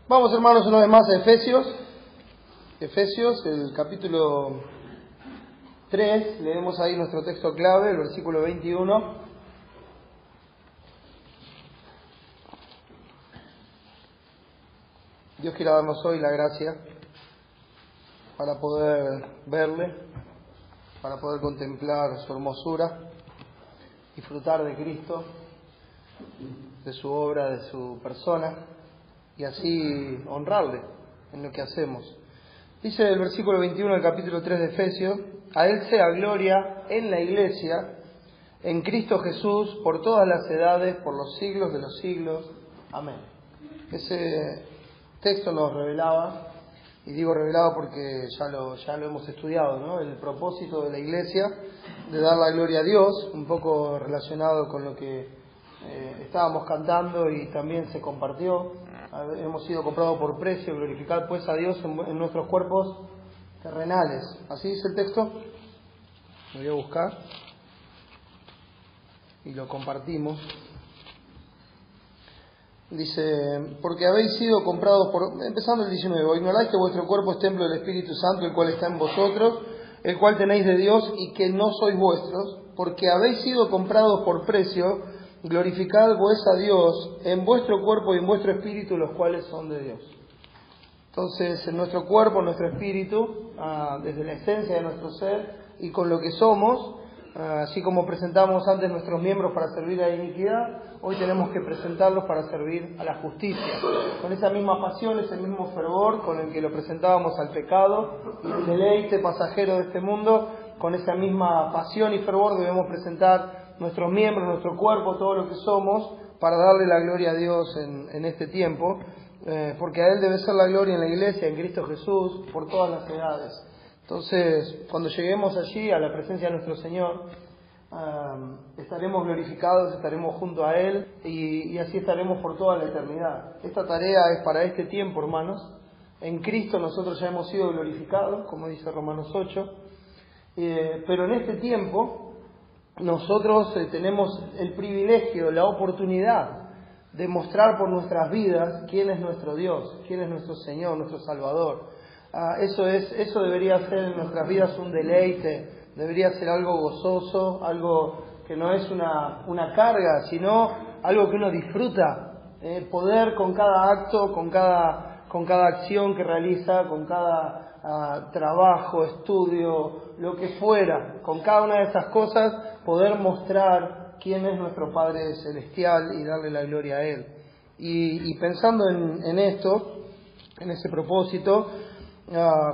Vamos, hermanos, una vez más a Efesios, el capítulo 3, leemos ahí nuestro texto clave, el versículo 21. Dios quiera darnos hoy la gracia para poder verle, para poder contemplar su hermosura, disfrutar de Cristo, de su obra, de su persona, y así honrarle en lo que hacemos. Dice el versículo 21 del capítulo 3 de Efesios: a Él sea gloria en la Iglesia, en Cristo Jesús, por todas las edades, por los siglos de los siglos. Amén. Ese texto nos revelaba, y digo revelado porque ya lo hemos estudiado, ¿no? El propósito de la Iglesia, de dar la gloria a Dios, un poco relacionado con lo que estábamos cantando y también se compartió. Hemos sido comprados por precio, glorificar pues a Dios en nuestros cuerpos terrenales. Así dice el texto. Lo voy a buscar y lo compartimos. Dice: porque habéis sido comprados por... Empezando el 19. ¿O ignoráis que vuestro cuerpo es templo del Espíritu Santo, el cual está en vosotros, el cual tenéis de Dios, y que no sois vuestros? Porque habéis sido comprados por precio. Glorificad pues a Dios en vuestro cuerpo y en vuestro espíritu, los cuales son de Dios. Entonces, en nuestro cuerpo, en nuestro espíritu, desde la esencia de nuestro ser y con lo que somos, así como presentamos antes nuestros miembros para servir a la iniquidad, hoy tenemos que presentarlos para servir a la justicia. Con esa misma pasión, ese mismo fervor con el que lo presentábamos al pecado y el deleite pasajero de este mundo, con esa misma pasión y fervor debemos presentar nuestros miembros, nuestro cuerpo, todo lo que somos, para darle la gloria a Dios en este tiempo, porque a Él debe ser la gloria en la Iglesia, en Cristo Jesús, por todas las edades. Entonces, cuando lleguemos allí, a la presencia de nuestro Señor, estaremos glorificados, estaremos junto a Él, y así estaremos por toda la eternidad. Esta tarea es para este tiempo, hermanos. En Cristo nosotros ya hemos sido glorificados, como dice Romanos 8, pero en este tiempo nosotros tenemos el privilegio, la oportunidad de mostrar por nuestras vidas quién es nuestro Dios, quién es nuestro Señor, nuestro Salvador. Eso debería ser en nuestras vidas un deleite, debería ser algo gozoso, algo que no es una carga, sino algo que uno disfruta, poder con cada acto, con cada acción que realiza, con cada trabajo, estudio, lo que fuera, con cada una de estas cosas, poder mostrar quién es nuestro Padre Celestial y darle la gloria a Él. Y pensando en esto, en ese propósito,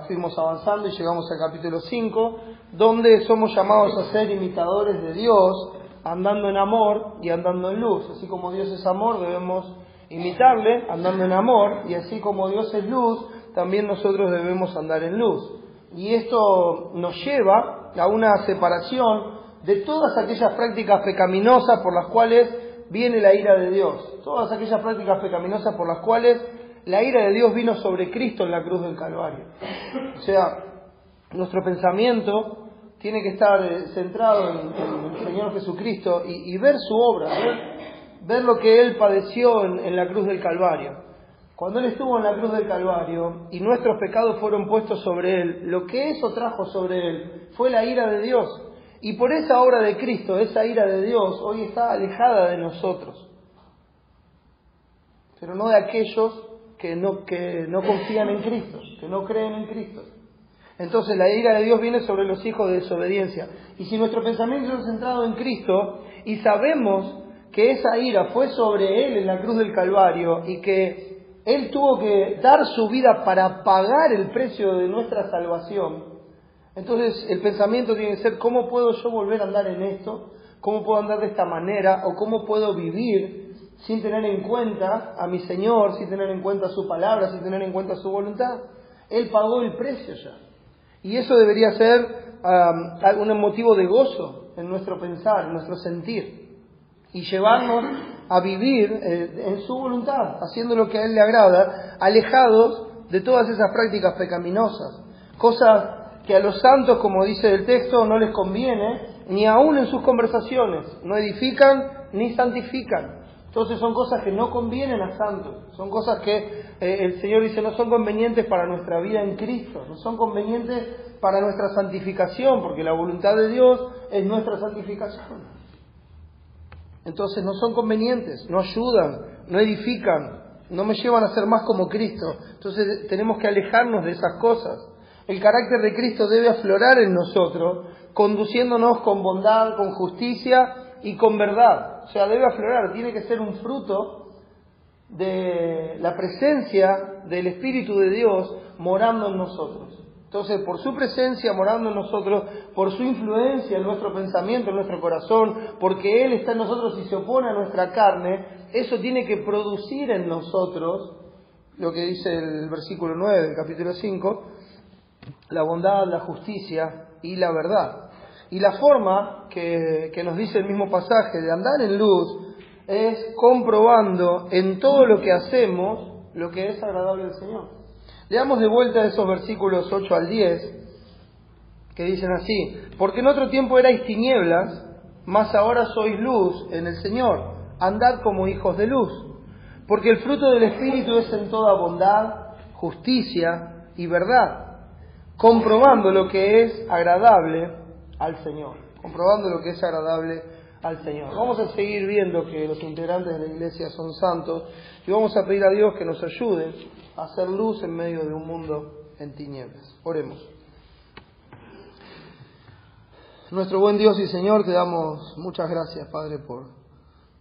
fuimos avanzando y llegamos al capítulo 5, donde somos llamados a ser imitadores de Dios, andando en amor y andando en luz. Así como Dios es amor, debemos imitarle andando en amor, y así como Dios es luz, también nosotros debemos andar en luz. Y esto nos lleva a una separación de todas aquellas prácticas pecaminosas por las cuales viene la ira de Dios. Todas aquellas prácticas pecaminosas por las cuales la ira de Dios vino sobre Cristo en la cruz del Calvario. O sea, nuestro pensamiento tiene que estar centrado en el Señor Jesucristo y ver su obra, ver lo que Él padeció en la cruz del Calvario. Cuando Él estuvo en la cruz del Calvario y nuestros pecados fueron puestos sobre Él, lo que eso trajo sobre Él fue la ira de Dios. Y por esa obra de Cristo, esa ira de Dios, hoy está alejada de nosotros. Pero no de aquellos que no confían en Cristo, que no creen en Cristo. Entonces la ira de Dios viene sobre los hijos de desobediencia. Y si nuestro pensamiento es centrado en Cristo y sabemos que esa ira fue sobre Él en la cruz del Calvario y que Él tuvo que dar su vida para pagar el precio de nuestra salvación, entonces el pensamiento tiene que ser: ¿cómo puedo yo volver a andar en esto? ¿Cómo puedo andar de esta manera? ¿O cómo puedo vivir sin tener en cuenta a mi Señor, sin tener en cuenta su palabra, sin tener en cuenta su voluntad? Él pagó el precio ya. Y eso debería ser un motivo de gozo en nuestro pensar, en nuestro sentir, y llevarnos a vivir en su voluntad, haciendo lo que a Él le agrada, alejados de todas esas prácticas pecaminosas, cosas que a los santos, como dice el texto, no les conviene, ni aún en sus conversaciones, no edifican ni santifican. Entonces son cosas que no convienen a santos, son cosas que el Señor dice no son convenientes para nuestra vida en Cristo, no son convenientes para nuestra santificación, porque la voluntad de Dios es nuestra santificación. Entonces no son convenientes, no ayudan, no edifican, no me llevan a ser más como Cristo. Entonces tenemos que alejarnos de esas cosas. El carácter de Cristo debe aflorar en nosotros, conduciéndonos con bondad, con justicia y con verdad. O sea, debe aflorar, tiene que ser un fruto de la presencia del Espíritu de Dios morando en nosotros. Entonces, por su presencia morando en nosotros, por su influencia en nuestro pensamiento, en nuestro corazón, porque Él está en nosotros y se opone a nuestra carne, eso tiene que producir en nosotros, lo que dice el versículo 9 del capítulo 5, la bondad, la justicia y la verdad. Y la forma que nos dice el mismo pasaje de andar en luz es comprobando en todo lo que hacemos lo que es agradable al Señor. Leamos de vuelta esos versículos 8 al 10, que dicen así: porque en otro tiempo erais tinieblas, mas ahora sois luz en el Señor. Andad como hijos de luz. Porque el fruto del Espíritu es en toda bondad, justicia y verdad, comprobando lo que es agradable al Señor. Comprobando lo que es agradable al Señor. Vamos a seguir viendo que los integrantes de la iglesia son santos y vamos a pedir a Dios que nos ayude a hacer luz en medio de un mundo en tinieblas. Oremos. Nuestro buen Dios y Señor, te damos muchas gracias, Padre, por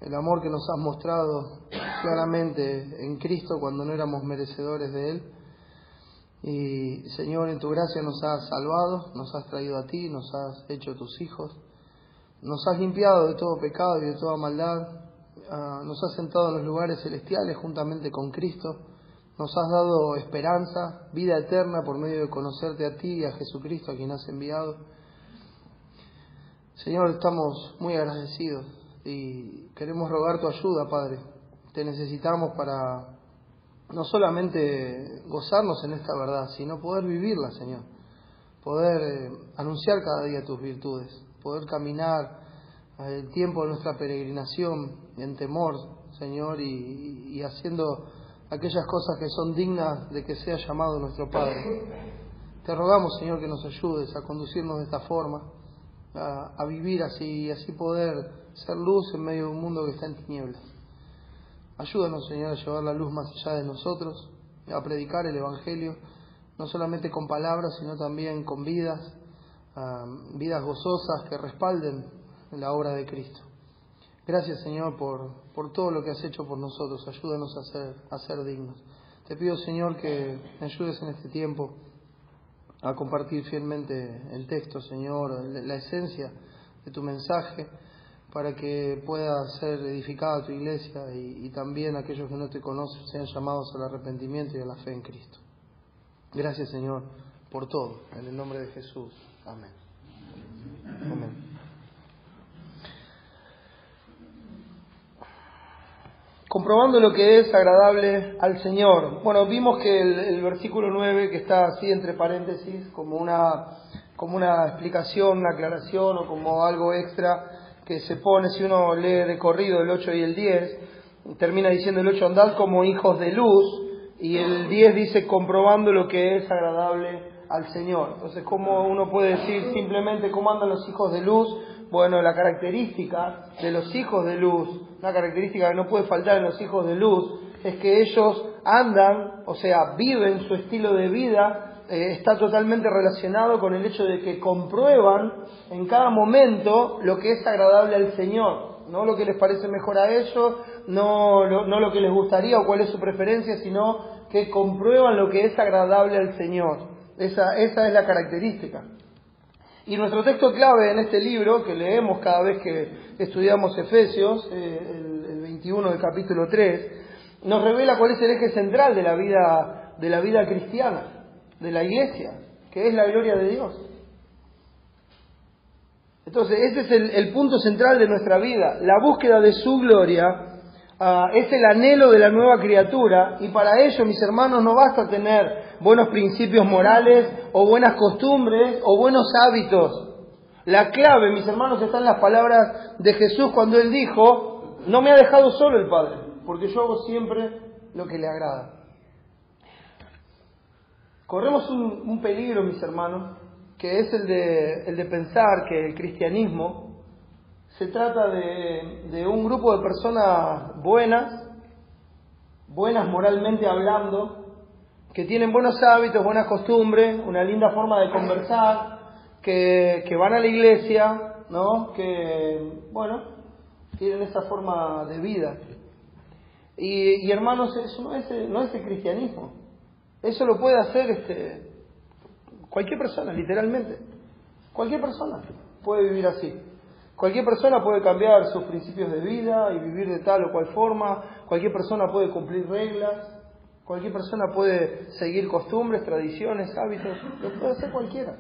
el amor que nos has mostrado claramente en Cristo cuando no éramos merecedores de Él. Y, Señor, en tu gracia nos has salvado, nos has traído a ti, nos has hecho tus hijos, nos has limpiado de todo pecado y de toda maldad, nos has sentado en los lugares celestiales juntamente con Cristo, nos has dado esperanza, vida eterna por medio de conocerte a ti y a Jesucristo, a quien has enviado. Señor, estamos muy agradecidos y queremos rogar tu ayuda, Padre. Te necesitamos para no solamente gozarnos en esta verdad, sino poder vivirla, Señor. Poder anunciar cada día tus virtudes, poder caminar el tiempo de nuestra peregrinación en temor, Señor, y haciendo aquellas cosas que son dignas de que sea llamado nuestro Padre. Te rogamos, Señor, que nos ayudes a conducirnos de esta forma, a vivir así y así poder ser luz en medio de un mundo que está en tinieblas. Ayúdanos, Señor, a llevar la luz más allá de nosotros, a predicar el Evangelio, no solamente con palabras, sino también con vidas, vidas gozosas que respalden la obra de Cristo. Gracias, Señor, por todo lo que has hecho por nosotros. Ayúdanos a ser dignos. Te pido, Señor, que me ayudes en este tiempo a compartir fielmente el texto, Señor, la esencia de tu mensaje, para que pueda ser edificada tu iglesia y también aquellos que no te conocen sean llamados al arrepentimiento y a la fe en Cristo. Gracias, Señor, por todo. En el nombre de Jesús. Amén. Amén. Comprobando lo que es agradable al Señor. Bueno, vimos que el versículo 9, que está así entre paréntesis, como una explicación, una aclaración o como algo extra que se pone, si uno lee de corrido el 8 y el 10, termina diciendo el 8, andad como hijos de luz, y el 10 dice comprobando lo que es agradable al Señor. Entonces, ¿cómo uno puede decir simplemente cómo andan los hijos de luz? Bueno, la característica de los hijos de luz, una característica que no puede faltar en los hijos de luz, es que ellos andan, o sea, viven su estilo de vida, está totalmente relacionado con el hecho de que comprueban en cada momento lo que es agradable al Señor, no lo que les parece mejor a ellos, no lo que les gustaría o cuál es su preferencia, sino que comprueban lo que es agradable al Señor. Esa es la característica. Y nuestro texto clave en este libro, que leemos cada vez que estudiamos Efesios, el 21 del capítulo 3, nos revela cuál es el eje central de la vida cristiana, de la iglesia, que es la gloria de Dios. Entonces, ese es el punto central de nuestra vida. La búsqueda de su gloria es el anhelo de la nueva criatura, y para ello, mis hermanos, no basta tener buenos principios morales o buenas costumbres o buenos hábitos. La clave, mis hermanos, está en las palabras de Jesús cuando Él dijo, no me ha dejado solo el Padre, porque yo hago siempre lo que le agrada. Corremos un peligro, mis hermanos, que es el de pensar que el cristianismo se trata de un grupo de personas buenas moralmente hablando, que tienen buenos hábitos, buenas costumbres, una linda forma de conversar, que van a la iglesia, ¿no? Que, bueno, tienen esa forma de vida. Y hermanos, eso no es el cristianismo. Eso lo puede hacer cualquier persona, literalmente. Cualquier persona puede vivir así. Cualquier persona puede cambiar sus principios de vida y vivir de tal o cual forma. Cualquier persona puede cumplir reglas. Cualquier persona puede seguir costumbres, tradiciones, hábitos. Lo puede hacer cualquiera.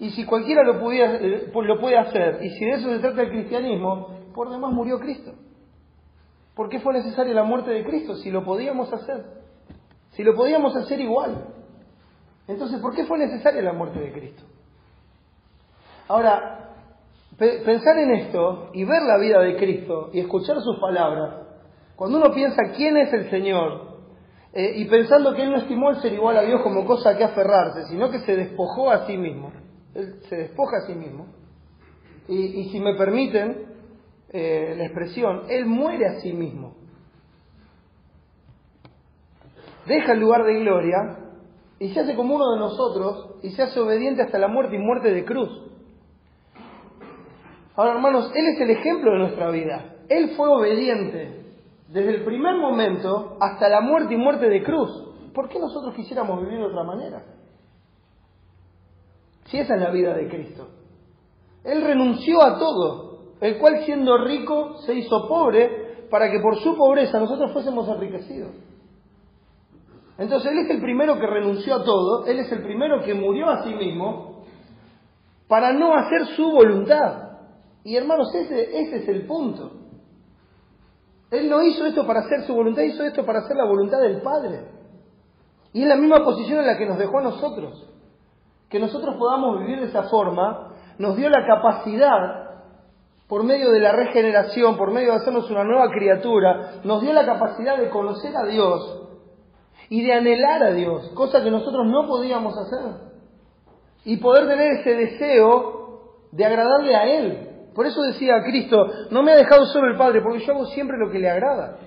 Y si cualquiera lo puede hacer, y si de eso se trata el cristianismo, por demás murió Cristo. ¿Por qué fue necesaria la muerte de Cristo si lo podíamos hacer? Si lo podíamos hacer igual. Entonces, ¿por qué fue necesaria la muerte de Cristo? Ahora, pensar en esto y ver la vida de Cristo y escuchar sus palabras, cuando uno piensa quién es el Señor, y pensando que Él no estimó el ser igual a Dios como cosa a que aferrarse, sino que se despojó a sí mismo. Él se despoja a sí mismo. Y si me permiten la expresión, Él muere a sí mismo. Deja el lugar de gloria y se hace como uno de nosotros y se hace obediente hasta la muerte y muerte de cruz. Ahora, hermanos, Él es el ejemplo de nuestra vida. Él fue obediente desde el primer momento hasta la muerte y muerte de cruz. ¿Por qué nosotros quisiéramos vivir de otra manera? Si esa es la vida de Cristo. Él renunció a todo, el cual siendo rico se hizo pobre para que por su pobreza nosotros fuésemos enriquecidos. Entonces Él es el primero que renunció a todo, Él es el primero que murió a sí mismo para no hacer su voluntad. Y hermanos, ese es el punto. Él no hizo esto para hacer su voluntad, hizo esto para hacer la voluntad del Padre. Y es la misma posición en la que nos dejó a nosotros. Que nosotros podamos vivir de esa forma, nos dio la capacidad, por medio de la regeneración, por medio de hacernos una nueva criatura, nos dio la capacidad de conocer a Dios y de anhelar a Dios, cosa que nosotros no podíamos hacer. Y poder tener ese deseo de agradarle a Él. Por eso decía Cristo, no me ha dejado solo el Padre, porque yo hago siempre lo que le agrada.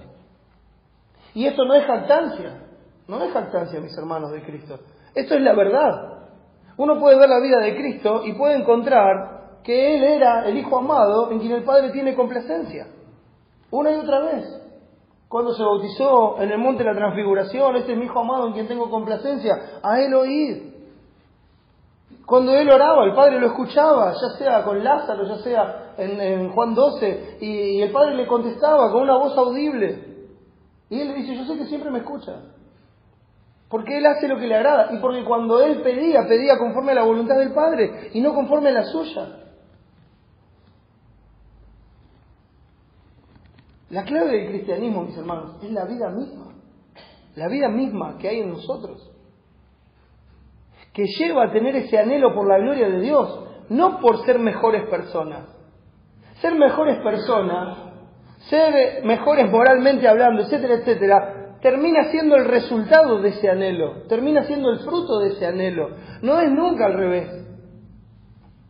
Y esto no es jactancia, no es jactancia, mis hermanos de Cristo. Esto es la verdad. Uno puede ver la vida de Cristo y puede encontrar que Él era el Hijo amado en quien el Padre tiene complacencia. Una y otra vez. Cuando se bautizó en el monte de la Transfiguración, este es mi Hijo amado en quien tengo complacencia, a Él oíd. Cuando Él oraba, el Padre lo escuchaba, ya sea con Lázaro, ya sea en Juan 12, y el Padre le contestaba con una voz audible. Y Él le dice, yo sé que siempre me escucha. Porque Él hace lo que le agrada, y porque cuando Él pedía conforme a la voluntad del Padre, y no conforme a la suya. La clave del cristianismo, mis hermanos, es la vida misma que hay en nosotros, que lleva a tener ese anhelo por la gloria de Dios, no por ser mejores personas. Ser mejores personas, ser mejores moralmente hablando, etcétera, etcétera, termina siendo el resultado de ese anhelo, termina siendo el fruto de ese anhelo. No es nunca al revés.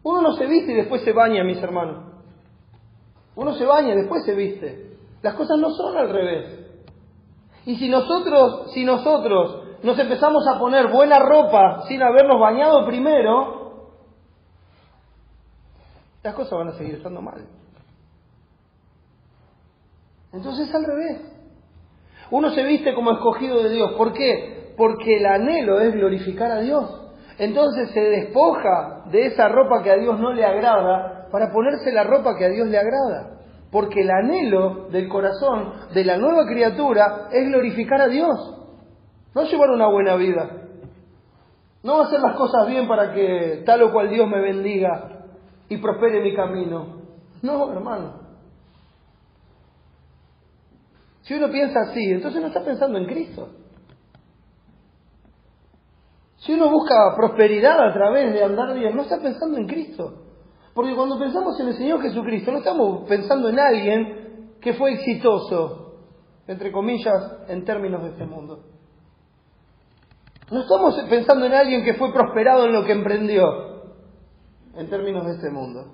Uno no se viste y después se baña, mis hermanos. Uno se baña y después se viste. Las cosas no son al revés. Y si nosotros nos empezamos a poner buena ropa sin habernos bañado primero, las cosas van a seguir estando mal. Entonces es al revés. Uno se viste como escogido de Dios. ¿Por qué? Porque el anhelo es glorificar a Dios. Entonces se despoja de esa ropa que a Dios no le agrada para ponerse la ropa que a Dios le agrada. Porque el anhelo del corazón de la nueva criatura es glorificar a Dios. No llevar una buena vida. No hacer las cosas bien para que tal o cual Dios me bendiga y prospere mi camino. No, hermano. Si uno piensa así, entonces no está pensando en Cristo. Si uno busca prosperidad a través de andar bien, no está pensando en Cristo. Porque cuando pensamos en el Señor Jesucristo, no estamos pensando en alguien que fue exitoso, entre comillas, en términos de este mundo. No estamos pensando en alguien que fue prosperado en lo que emprendió, en términos de este mundo.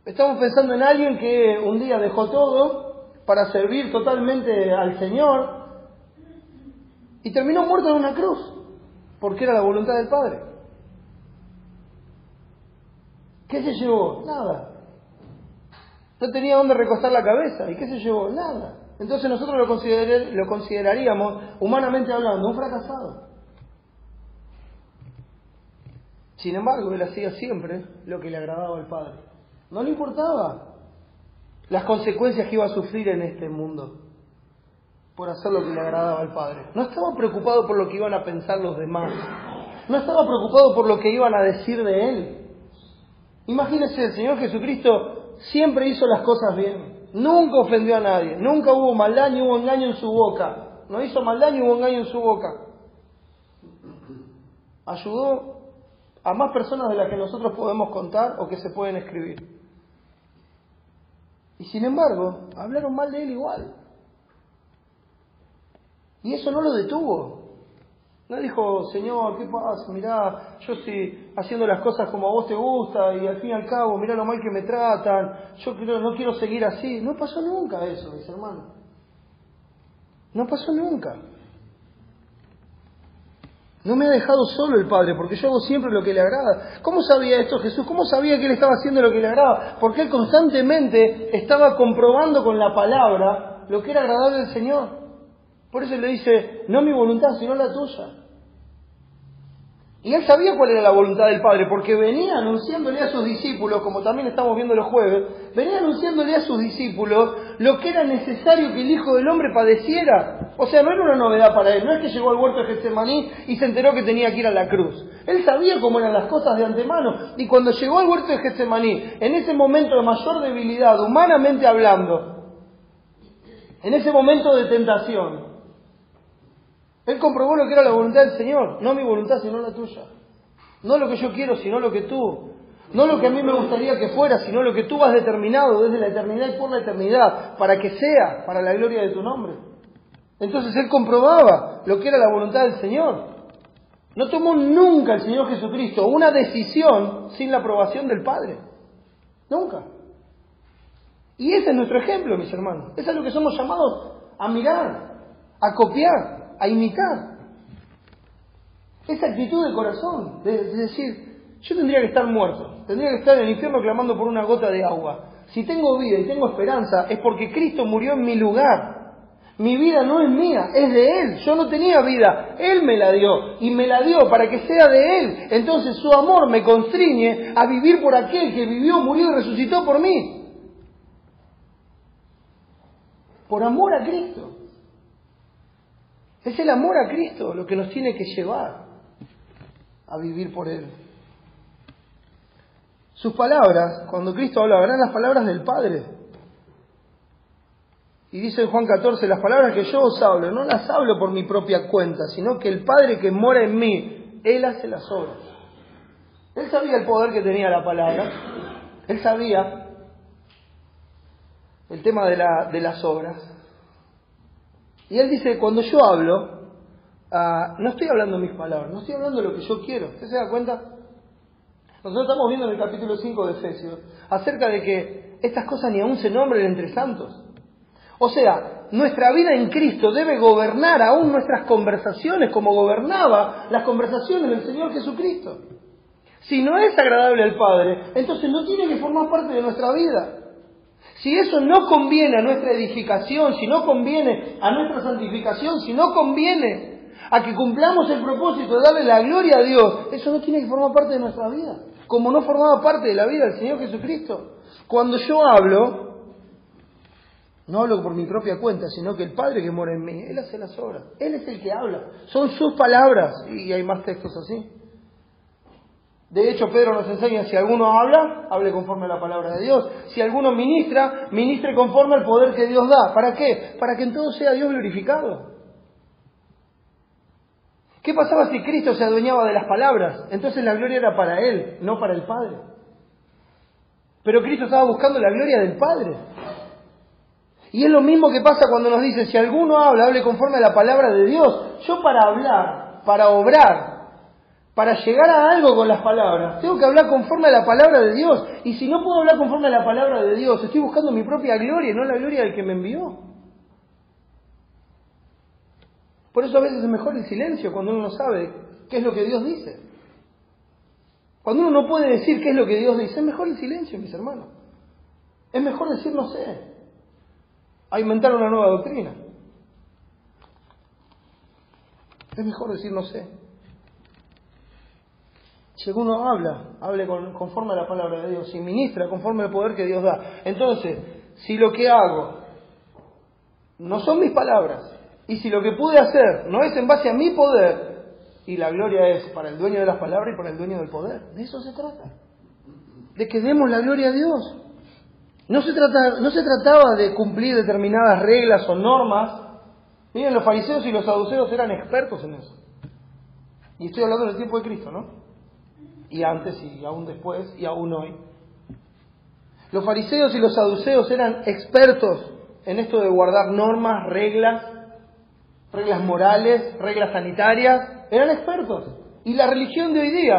Estamos pensando en alguien que un día dejó todo para servir totalmente al Señor y terminó muerto en una cruz, porque era la voluntad del Padre. ¿Qué se llevó? Nada. No tenía dónde recostar la cabeza. ¿Y qué se llevó? Nada. Entonces nosotros lo consideraríamos, humanamente hablando, un fracasado. Sin embargo, él hacía siempre lo que le agradaba al Padre. No le importaba las consecuencias que iba a sufrir en este mundo por hacer lo que le agradaba al Padre. No estaba preocupado por lo que iban a pensar los demás. No estaba preocupado por lo que iban a decir de él. Imagínense, el Señor Jesucristo siempre hizo las cosas bien. Nunca ofendió a nadie. Nunca hubo maldad ni hubo engaño en su boca. No hizo maldad ni hubo engaño en su boca. Ayudó a más personas de las que nosotros podemos contar o que se pueden escribir. Y sin embargo, hablaron mal de él igual. Y eso no lo detuvo. No dijo, Señor, ¿qué pasa? Mirá, yo estoy haciendo las cosas como a vos te gusta y al fin y al cabo, mirá lo mal que me tratan, yo no quiero seguir así. No pasó nunca eso, mis hermanos. No pasó nunca. No me ha dejado solo el Padre, porque yo hago siempre lo que le agrada. ¿Cómo sabía esto Jesús? ¿Cómo sabía que él estaba haciendo lo que le agrada? Porque él constantemente estaba comprobando con la palabra lo que era agradable al Señor. Por eso le dice, no mi voluntad, sino la tuya. Y él sabía cuál era la voluntad del Padre, porque venía anunciándole a sus discípulos, como también estamos viendo los jueves, venía anunciándole a sus discípulos lo que era necesario que el Hijo del Hombre padeciera. O sea, no era una novedad para él, no es que llegó al huerto de Getsemaní y se enteró que tenía que ir a la cruz. Él sabía cómo eran las cosas de antemano, y cuando llegó al huerto de Getsemaní, en ese momento de mayor debilidad, humanamente hablando, en ese momento de tentación, él comprobó lo que era la voluntad del Señor. No mi voluntad, sino la tuya. No lo que yo quiero, sino lo que tú. No lo que a mí me gustaría que fuera, sino lo que tú has determinado desde la eternidad y por la eternidad, para que sea, para la gloria de tu nombre. Entonces él comprobaba lo que era la voluntad del Señor. No tomó nunca el Señor Jesucristo una decisión sin la aprobación del Padre. Nunca. Y ese es nuestro ejemplo, mis hermanos. Eso es lo que somos llamados a mirar, a copiar, a imitar. Esa actitud de corazón, de decir, yo tendría que estar muerto, tendría que estar en el infierno clamando por una gota de agua. Si tengo vida y tengo esperanza, es porque Cristo murió en mi lugar. Mi vida no es mía, es de Él. Yo no tenía vida, Él me la dio, y me la dio para que sea de Él. Entonces su amor me constriñe a vivir por aquel que vivió, murió y resucitó por mí. Por amor a Cristo. Es el amor a Cristo lo que nos tiene que llevar a vivir por Él. Sus palabras, cuando Cristo hablaba, eran las palabras del Padre. Y dice en Juan 14, las palabras que yo os hablo, no las hablo por mi propia cuenta, sino que el Padre que mora en mí, Él hace las obras. Él sabía el poder que tenía la palabra. Él sabía el tema de las obras. Y él dice, cuando yo hablo, no estoy hablando mis palabras, no estoy hablando de lo que yo quiero. ¿Usted se da cuenta? Nosotros estamos viendo en el capítulo 5 de Efesios acerca de que estas cosas ni aún se nombren entre santos. O sea, nuestra vida en Cristo debe gobernar aún nuestras conversaciones como gobernaba las conversaciones del Señor Jesucristo. Si no es agradable al Padre, entonces no tiene que formar parte de nuestra vida. Si eso no conviene a nuestra edificación, si no conviene a nuestra santificación, si no conviene a que cumplamos el propósito de darle la gloria a Dios, eso no tiene que formar parte de nuestra vida, como no formaba parte de la vida del Señor Jesucristo. Cuando yo hablo, no hablo por mi propia cuenta, sino que el Padre que mora en mí, Él hace las obras, Él es el que habla, son sus palabras, y hay más textos así. De hecho, Pedro nos enseña, si alguno habla, hable conforme a la palabra de Dios. Si alguno ministra, ministre conforme al poder que Dios da. ¿Para qué? Para que en todo sea Dios glorificado. ¿Qué pasaba si Cristo se adueñaba de las palabras? Entonces la gloria era para Él, no para el Padre. Pero Cristo estaba buscando la gloria del Padre. Y es lo mismo que pasa cuando nos dice, si alguno habla, hable conforme a la palabra de Dios. Yo para hablar, para obrar, para llegar a algo con las palabras, tengo que hablar conforme a la palabra de Dios. Y si no puedo hablar conforme a la palabra de Dios, estoy buscando mi propia gloria y no la gloria del que me envió. Por eso a veces es mejor el silencio cuando uno no sabe qué es lo que Dios dice. Cuando uno no puede decir qué es lo que Dios dice, es mejor el silencio, mis hermanos. Es mejor decir no sé, a inventar una nueva doctrina. Es mejor decir no sé. Si uno hable conforme a la palabra de Dios y ministra conforme al poder que Dios da. Entonces, si lo que hago no son mis palabras, y si lo que pude hacer no es en base a mi poder, y la gloria es para el dueño de las palabras y para el dueño del poder, de eso se trata. De que demos la gloria a Dios. No se trataba de cumplir determinadas reglas o normas. Miren, los fariseos y los saduceos eran expertos en eso. Y estoy hablando del tiempo de Cristo, ¿no? Y antes, y aún después, y aún hoy. Los fariseos y los saduceos eran expertos en esto de guardar normas, reglas morales, reglas sanitarias. Eran expertos. Y la religión de hoy día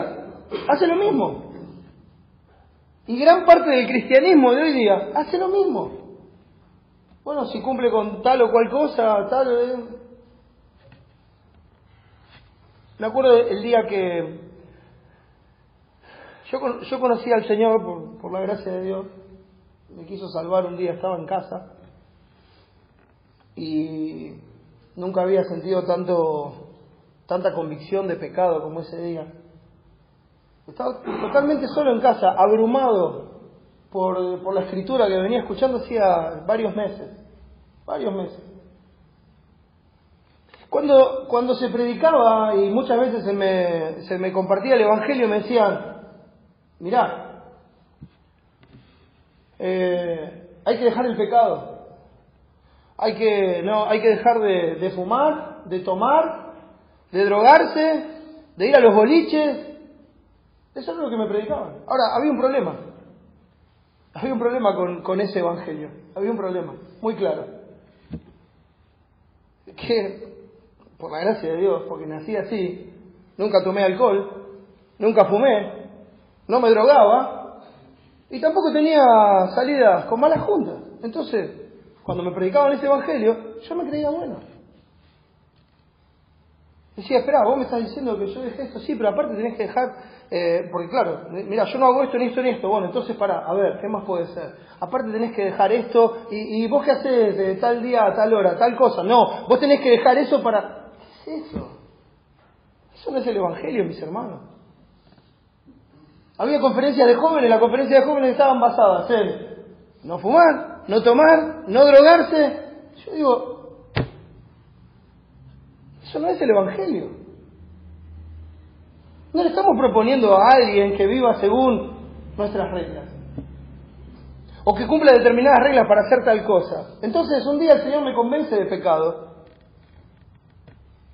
hace lo mismo. Y gran parte del cristianismo de hoy día hace lo mismo. Bueno, si cumple con tal o cual cosa, tal... Me acuerdo el día que yo conocí al Señor por la gracia de Dios. Me quiso salvar un día, estaba en casa. Y nunca había sentido tanta convicción de pecado como ese día. Estaba totalmente solo en casa, abrumado por la escritura que venía escuchando hacía varios meses. Cuando se predicaba y muchas veces se me compartía el Evangelio, me decían, mirá, hay que dejar el pecado, hay que dejar de fumar, de tomar, de drogarse, de ir a los boliches. Eso es lo que me predicaban. Ahora, había un problema. Había un problema con ese evangelio. Había un problema, muy claro. Que, por la gracia de Dios, porque nací así, nunca tomé alcohol, nunca fumé, no me drogaba, y tampoco tenía salidas con malas juntas. Entonces, cuando me predicaban ese evangelio, yo me creía bueno. Decía, espera, vos me estás diciendo que yo dejé esto, sí, pero aparte tenés que dejar, porque claro, mira, yo no hago esto, ni esto, ni esto. Bueno, entonces a ver, ¿qué más puede ser? Aparte tenés que dejar esto, y vos qué haces de tal día a tal hora, tal cosa. No, vos tenés que dejar eso para... ¿Qué es eso? Eso no es el evangelio, mis hermanos. Había conferencias de jóvenes, las conferencias de jóvenes estaban basadas en no fumar, no tomar, no drogarse. Yo digo, eso no es el evangelio. No le estamos proponiendo a alguien que viva según nuestras reglas, o que cumpla determinadas reglas para hacer tal cosa. Entonces un día el Señor me convence de pecado,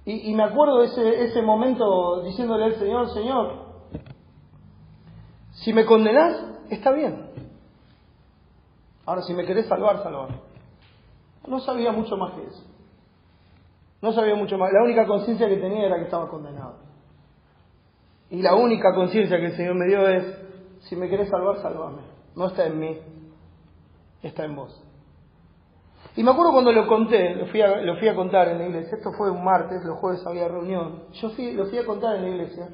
y me acuerdo ese momento diciéndole al Señor, Señor, si me condenás, está bien. Ahora, si me querés salvar, salvame. No sabía mucho más que eso. No sabía mucho más. La única conciencia que tenía era que estaba condenado. Y la única conciencia que el Señor me dio es, si me querés salvar, salvame. No está en mí, está en vos. Y me acuerdo cuando lo conté, lo fui a contar en la iglesia. Esto fue un martes, los jueves había reunión. Lo fui a contar en la iglesia.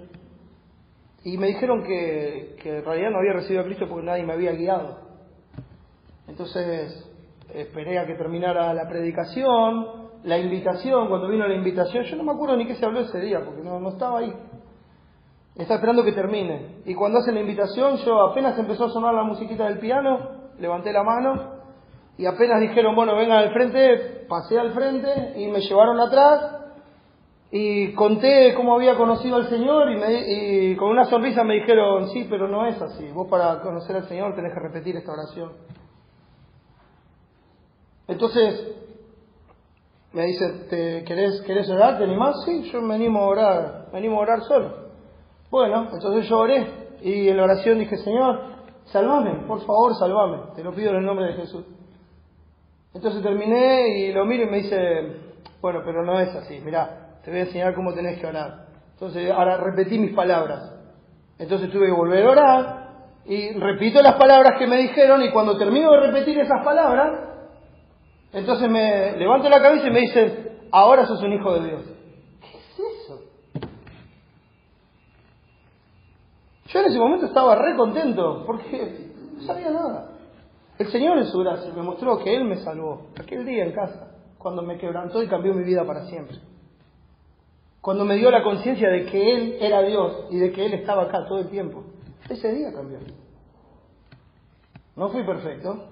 Y me dijeron que en realidad no había recibido a Cristo porque nadie me había guiado. Entonces esperé a que terminara la predicación, la invitación. Cuando vino la invitación, yo no me acuerdo ni qué se habló ese día porque no estaba ahí. Estaba esperando que termine. Y cuando hacen la invitación, yo apenas empezó a sonar la musiquita del piano, levanté la mano y apenas dijeron, bueno, vengan al frente, pasé al frente y me llevaron atrás. Y conté cómo había conocido al Señor y con una sonrisa me dijeron, sí, pero no es así. Vos para conocer al Señor tenés que repetir esta oración. Entonces me dice, ¿querés orar? ¿Te animás? Sí, yo me animo a orar solo. Bueno, entonces yo oré y en la oración dije, Señor, salvame, por favor, salvame. Te lo pido en el nombre de Jesús. Entonces terminé y lo miro y me dice, bueno, pero no es así, mirá, te voy a enseñar cómo tenés que orar. Entonces ahora repetí mis palabras. Entonces tuve que volver a orar y repito las palabras que me dijeron, y cuando termino de repetir esas palabras, entonces me levanto la cabeza y me dicen, ahora sos un hijo de Dios. ¿Qué es eso? Yo en ese momento estaba re contento porque no sabía nada. El Señor en su gracia me mostró que Él me salvó aquel día en casa, cuando me quebrantó y cambió mi vida para siempre. Cuando me dio la conciencia de que Él era Dios y de que Él estaba acá todo el tiempo. Ese día cambió. No fui perfecto.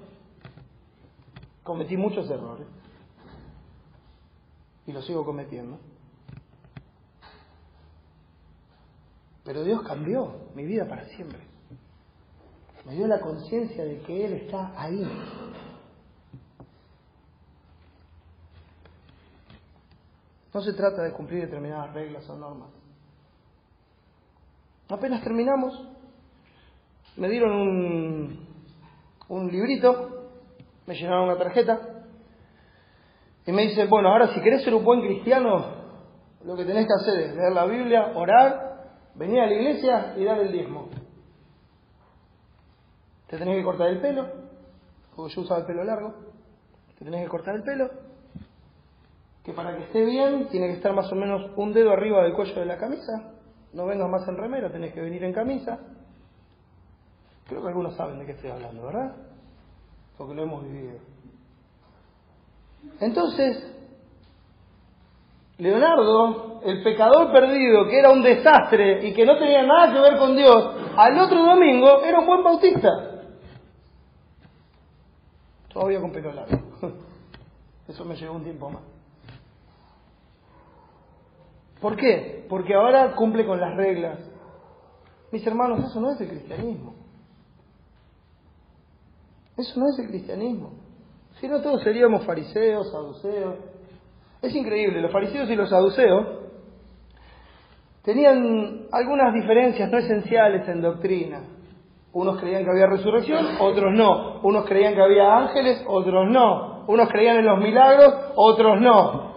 Cometí muchos errores. Y los sigo cometiendo. Pero Dios cambió mi vida para siempre. Me dio la conciencia de que Él está ahí. No se trata de cumplir determinadas reglas o normas. Apenas terminamos, me dieron un librito, me llenaron una tarjeta y me dicen, bueno, ahora si querés ser un buen cristiano, lo que tenés que hacer es leer la Biblia, orar, venir a la iglesia y dar el diezmo. Te tenés que cortar el pelo, porque yo usaba el pelo largo, te tenés que cortar el pelo, que para que esté bien tiene que estar más o menos un dedo arriba del cuello de la camisa, no vengas más en remera, tenés que venir en camisa. Creo que algunos saben de qué estoy hablando, ¿verdad? Porque lo hemos vivido. Entonces, Leonardo, el pecador perdido, que era un desastre y que no tenía nada que ver con Dios, al otro domingo era un buen bautista. Todavía con pelo largo. Eso me llevó un tiempo más. ¿Por qué? Porque ahora cumple con las reglas. Mis hermanos, eso no es el cristianismo. Eso no es el cristianismo. Si no, todos seríamos fariseos, saduceos. Es increíble, los fariseos y los saduceos tenían algunas diferencias no esenciales en doctrina. Unos creían que había resurrección, otros no. Unos creían que había ángeles, otros no. Unos creían en los milagros, otros no.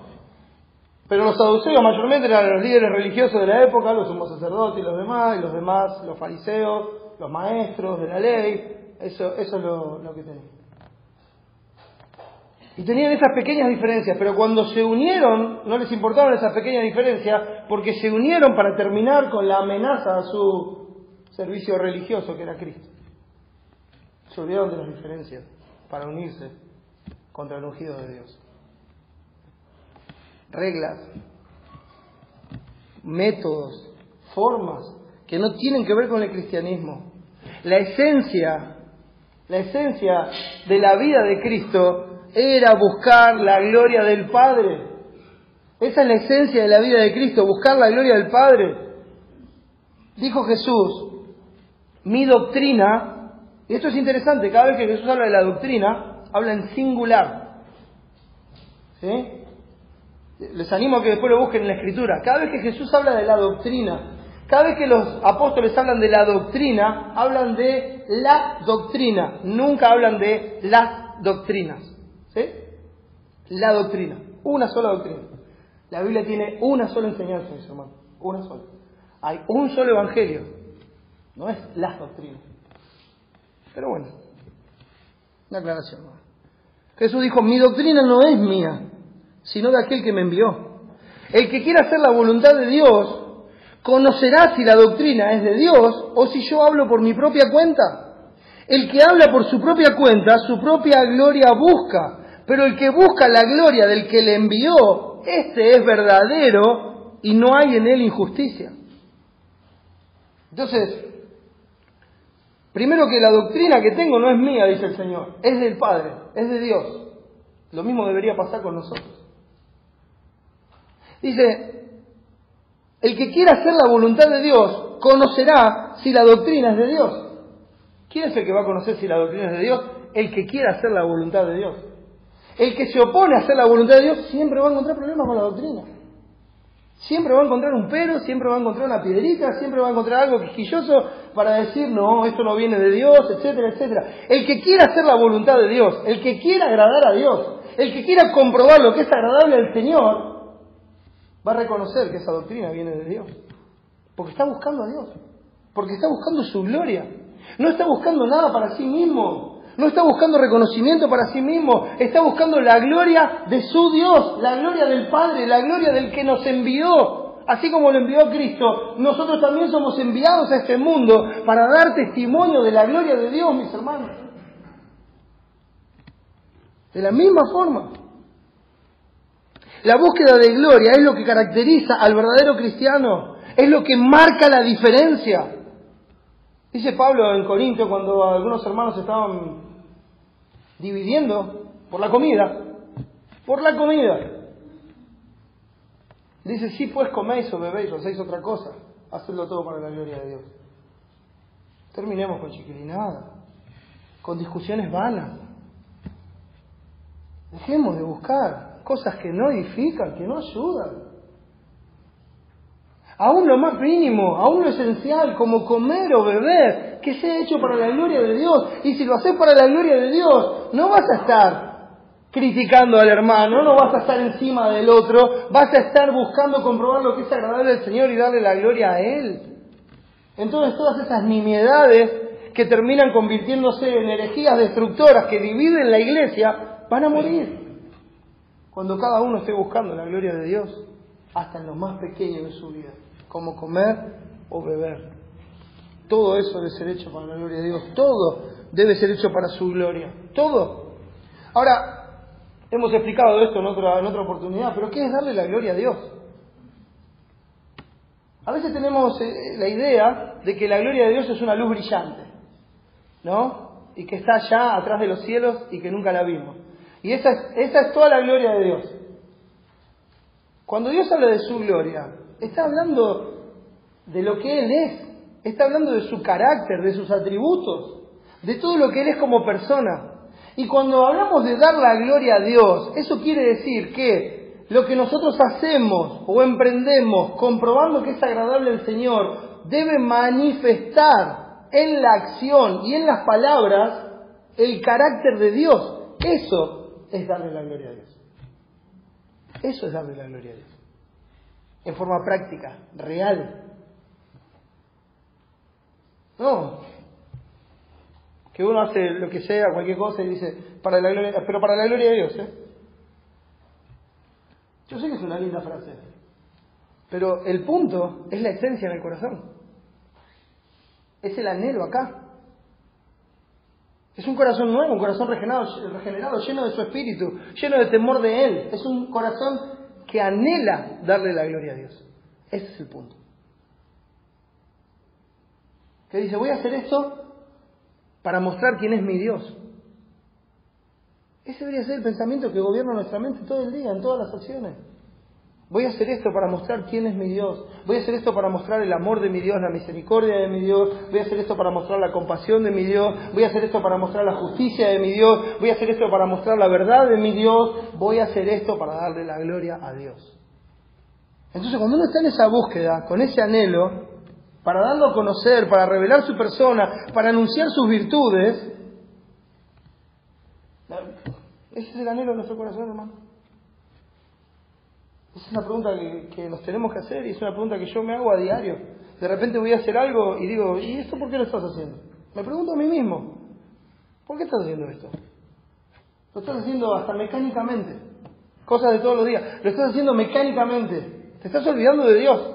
Pero los saduceos mayormente eran los líderes religiosos de la época, los sumos sacerdotes y los demás, los fariseos, los maestros de la ley. Eso es lo que tenían. Y tenían esas pequeñas diferencias, pero cuando se unieron, no les importaban esas pequeñas diferencias, porque se unieron para terminar con la amenaza a su servicio religioso, que era Cristo. Se olvidaron de las diferencias para unirse contra el ungido de Dios. Reglas, métodos, formas que no tienen que ver con el cristianismo. La esencia de la vida de Cristo era buscar la gloria del Padre. Esa es la esencia de la vida de Cristo, buscar la gloria del Padre. Dijo Jesús, mi doctrina, y esto es interesante, cada vez que Jesús habla de la doctrina, habla en singular. ¿Sí? Les animo a que después lo busquen en la Escritura. Cada vez que Jesús habla de la doctrina, cada vez que los apóstoles hablan de la doctrina, hablan de la doctrina, nunca hablan de las doctrinas. ¿Sí? La doctrina, una sola doctrina. La Biblia tiene una sola enseñanza, mis hermanos, una sola. Hay un solo evangelio, no es las doctrinas. Pero bueno, una aclaración. Jesús dijo, mi doctrina no es mía, sino de aquel que me envió. El que quiera hacer la voluntad de Dios, conocerá si la doctrina es de Dios o si yo hablo por mi propia cuenta. El que habla por su propia cuenta, su propia gloria busca, pero el que busca la gloria del que le envió, este es verdadero y no hay en él injusticia. Entonces, primero que la doctrina que tengo no es mía, dice el Señor, es del Padre, es de Dios. Lo mismo debería pasar con nosotros. Dice, el que quiera hacer la voluntad de Dios, conocerá si la doctrina es de Dios. ¿Quién es el que va a conocer si la doctrina es de Dios? El que quiera hacer la voluntad de Dios. El que se opone a hacer la voluntad de Dios siempre va a encontrar problemas con la doctrina. Siempre va a encontrar un pero, siempre va a encontrar una piedrita, siempre va a encontrar algo quisquilloso para decir, no, esto no viene de Dios, etcétera, etcétera. El que quiera hacer la voluntad de Dios, el que quiera agradar a Dios, el que quiera comprobar lo que es agradable al Señor, va a reconocer que esa doctrina viene de Dios. Porque está buscando a Dios, porque está buscando su gloria. No está buscando nada para sí mismo, no está buscando reconocimiento para sí mismo, está buscando la gloria de su Dios, la gloria del Padre, la gloria del que nos envió. Así como lo envió Cristo, nosotros también somos enviados a este mundo para dar testimonio de la gloria de Dios, mis hermanos. De la misma forma. La búsqueda de gloria es lo que caracteriza al verdadero cristiano, es lo que marca la diferencia. Dice Pablo en Corinto, cuando algunos hermanos estaban dividiendo por la comida. Dice, sí, pues coméis o bebéis o hacéis otra cosa, hacedlo todo para la gloria de Dios. Terminemos con chiquilinada, con discusiones vanas. Dejemos de buscar cosas que no edifican, que no ayudan. Aún lo más mínimo, aún lo esencial, como comer o beber, que sea hecho para la gloria de Dios. Y si lo haces para la gloria de Dios, no vas a estar criticando al hermano, no vas a estar encima del otro, vas a estar buscando comprobar lo que es agradable al Señor y darle la gloria a Él. Entonces todas esas nimiedades que terminan convirtiéndose en herejías destructoras que dividen la iglesia, van a morir. Cuando cada uno esté buscando la gloria de Dios, hasta en lo más pequeño de su vida, como comer o beber. Todo eso debe ser hecho para la gloria de Dios. Todo debe ser hecho para su gloria. Todo. Ahora, hemos explicado esto en otra oportunidad, pero ¿qué es darle la gloria a Dios? A veces tenemos la idea de que la gloria de Dios es una luz brillante, ¿no? Y que está allá atrás de los cielos y que nunca la vimos. Y esa es toda la gloria de Dios. Cuando Dios habla de su gloria, está hablando de lo que Él es, está hablando de su carácter, de sus atributos, de todo lo que Él es como persona. Y cuando hablamos de dar la gloria a Dios, eso quiere decir que lo que nosotros hacemos o emprendemos, comprobando que es agradable al Señor, debe manifestar en la acción y en las palabras el carácter de Dios. Eso es darle la gloria a Dios. Eso es darle la gloria a Dios. En forma práctica, real. No. Que uno hace lo que sea, cualquier cosa y dice, pero para la gloria de Dios, ¿eh? Yo sé que es una linda frase, pero el punto es la esencia en el corazón. Es el anhelo acá. Es un corazón nuevo, un corazón regenerado, lleno de su espíritu, lleno de temor de Él. Es un corazón que anhela darle la gloria a Dios. Ese es el punto. Que dice, voy a hacer esto para mostrar quién es mi Dios. Ese debería ser el pensamiento que gobierna nuestra mente todo el día, en todas las acciones. Voy a hacer esto para mostrar quién es mi Dios. Voy a hacer esto para mostrar el amor de mi Dios, la misericordia de mi Dios. Voy a hacer esto para mostrar la compasión de mi Dios. Voy a hacer esto para mostrar la justicia de mi Dios. Voy a hacer esto para mostrar la verdad de mi Dios. Voy a hacer esto para darle la gloria a Dios. Entonces, cuando uno está en esa búsqueda, con ese anhelo, para darlo a conocer, para revelar su persona, para anunciar sus virtudes, ese es el anhelo de nuestro corazón, hermano. Esa es una pregunta que nos tenemos que hacer y es una pregunta que yo me hago a diario. De repente voy a hacer algo y digo, ¿y esto por qué lo estás haciendo? Me pregunto a mí mismo, ¿por qué estás haciendo esto? Lo estás haciendo hasta mecánicamente, cosas de todos los días, lo estás haciendo mecánicamente, te estás olvidando de Dios.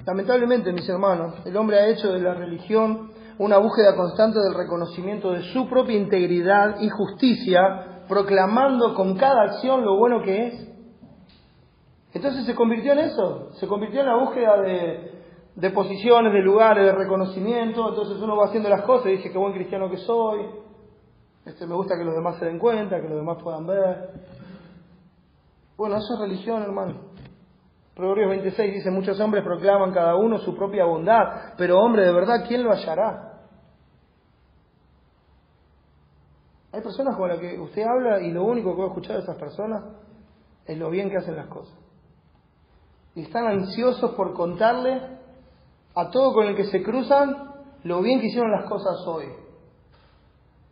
Lamentablemente, mis hermanos, el hombre ha hecho de la religión una búsqueda constante del reconocimiento de su propia integridad y justicia, proclamando con cada acción lo bueno que es. Entonces se convirtió en eso, se convirtió en la búsqueda de posiciones, de lugares, de reconocimiento. Entonces uno va haciendo las cosas y dice, qué buen cristiano que soy, me gusta que los demás se den cuenta, que los demás puedan ver. Bueno, eso es religión, hermano. Proverbios 26 dice, muchos hombres proclaman cada uno su propia bondad, pero hombre de verdad, ¿quién lo hallará? Hay personas con las que usted habla y lo único que va a escuchar de esas personas es lo bien que hacen las cosas. Y están ansiosos por contarle a todo con el que se cruzan lo bien que hicieron las cosas hoy.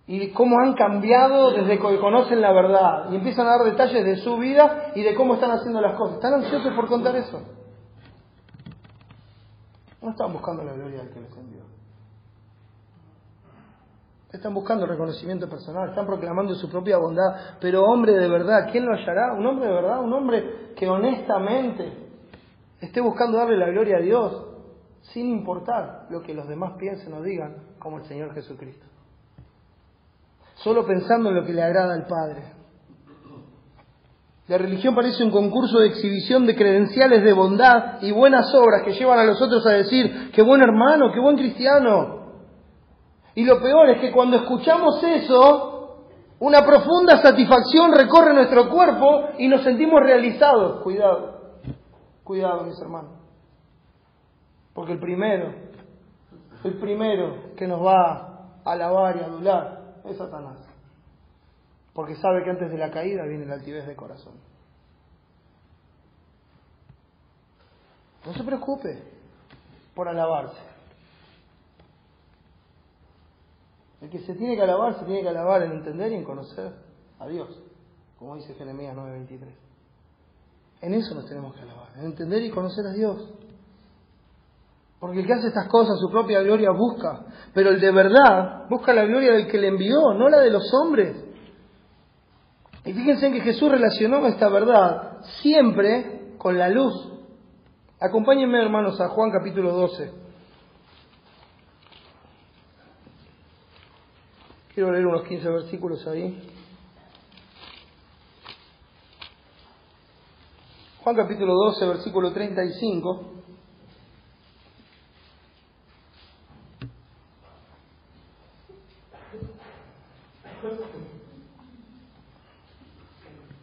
Y cómo han cambiado desde que conocen la verdad. Y empiezan a dar detalles de su vida y de cómo están haciendo las cosas. Están ansiosos por contar eso. No están buscando la gloria del que les envió. Están buscando reconocimiento personal, están proclamando su propia bondad. Pero hombre de verdad, ¿quién lo hallará? Un hombre de verdad, un hombre que honestamente esté buscando darle la gloria a Dios, sin importar lo que los demás piensen o digan, como el Señor Jesucristo. Solo pensando en lo que le agrada al Padre. La religión parece un concurso de exhibición de credenciales de bondad y buenas obras que llevan a los otros a decir, qué buen hermano, qué buen cristiano. Y lo peor es que cuando escuchamos eso, una profunda satisfacción recorre nuestro cuerpo y nos sentimos realizados. Cuidado mis hermanos. Porque el primero que nos va a alabar y adular es Satanás. Porque sabe que antes de la caída viene la altivez de corazón. No se preocupe por alabarse. El que se tiene que alabar en entender y en conocer a Dios, como dice Jeremías 9:23. En eso nos tenemos que alabar, en entender y conocer a Dios. Porque el que hace estas cosas, su propia gloria busca, pero el de verdad busca la gloria del que le envió, no la de los hombres. Y fíjense en que Jesús relacionó esta verdad siempre con la luz. Acompáñenme, hermanos, a Juan capítulo 12. Quiero leer unos 15 versículos ahí. Juan capítulo 12, versículo 35.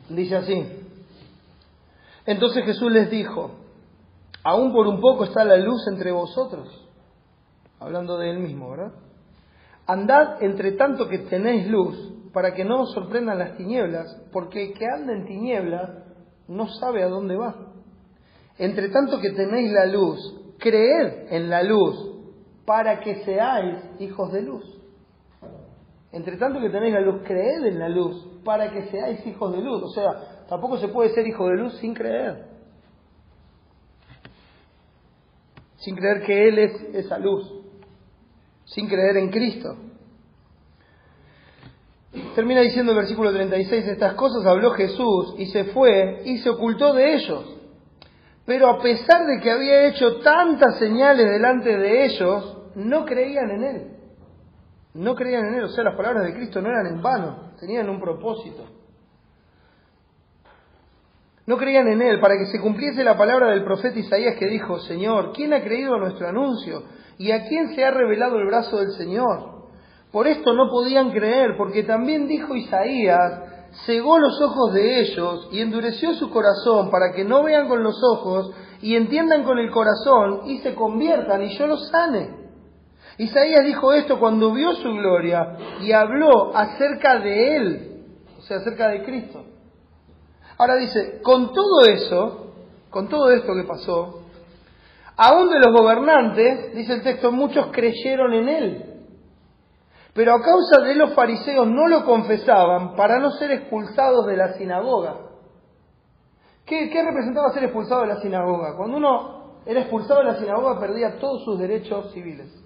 Dice así: entonces Jesús les dijo, aún por un poco está la luz entre vosotros. Hablando de él mismo, ¿verdad? Andad entre tanto que tenéis luz, para que no os sorprendan las tinieblas, porque el que anda en tinieblas no sabe a dónde va. Entre tanto que tenéis la luz, creed en la luz, para que seáis hijos de luz. Entre tanto que tenéis la luz, creed en la luz, para que seáis hijos de luz. O sea, tampoco se puede ser hijo de luz sin creer. Sin creer que Él es esa luz. Sin creer en Cristo. Termina diciendo el versículo 36, estas cosas habló Jesús y se fue y se ocultó de ellos. Pero a pesar de que había hecho tantas señales delante de ellos, no creían en Él. No creían en Él, o sea, las palabras de Cristo no eran en vano, tenían un propósito. No creían en Él para que se cumpliese la palabra del profeta Isaías que dijo, Señor, ¿quién ha creído a nuestro anuncio? ¿Y a quién se ha revelado el brazo del Señor? Por esto no podían creer, porque también dijo Isaías, cegó los ojos de ellos y endureció su corazón para que no vean con los ojos y entiendan con el corazón y se conviertan y yo los sane. Isaías dijo esto cuando vio su gloria y habló acerca de Él, o sea, acerca de Cristo. Ahora dice, con todo esto que pasó, aún de los gobernantes, dice el texto, muchos creyeron en Él. Pero a causa de los fariseos no lo confesaban para no ser expulsados de la sinagoga. ¿Qué representaba ser expulsado de la sinagoga? Cuando uno era expulsado de la sinagoga perdía todos sus derechos civiles.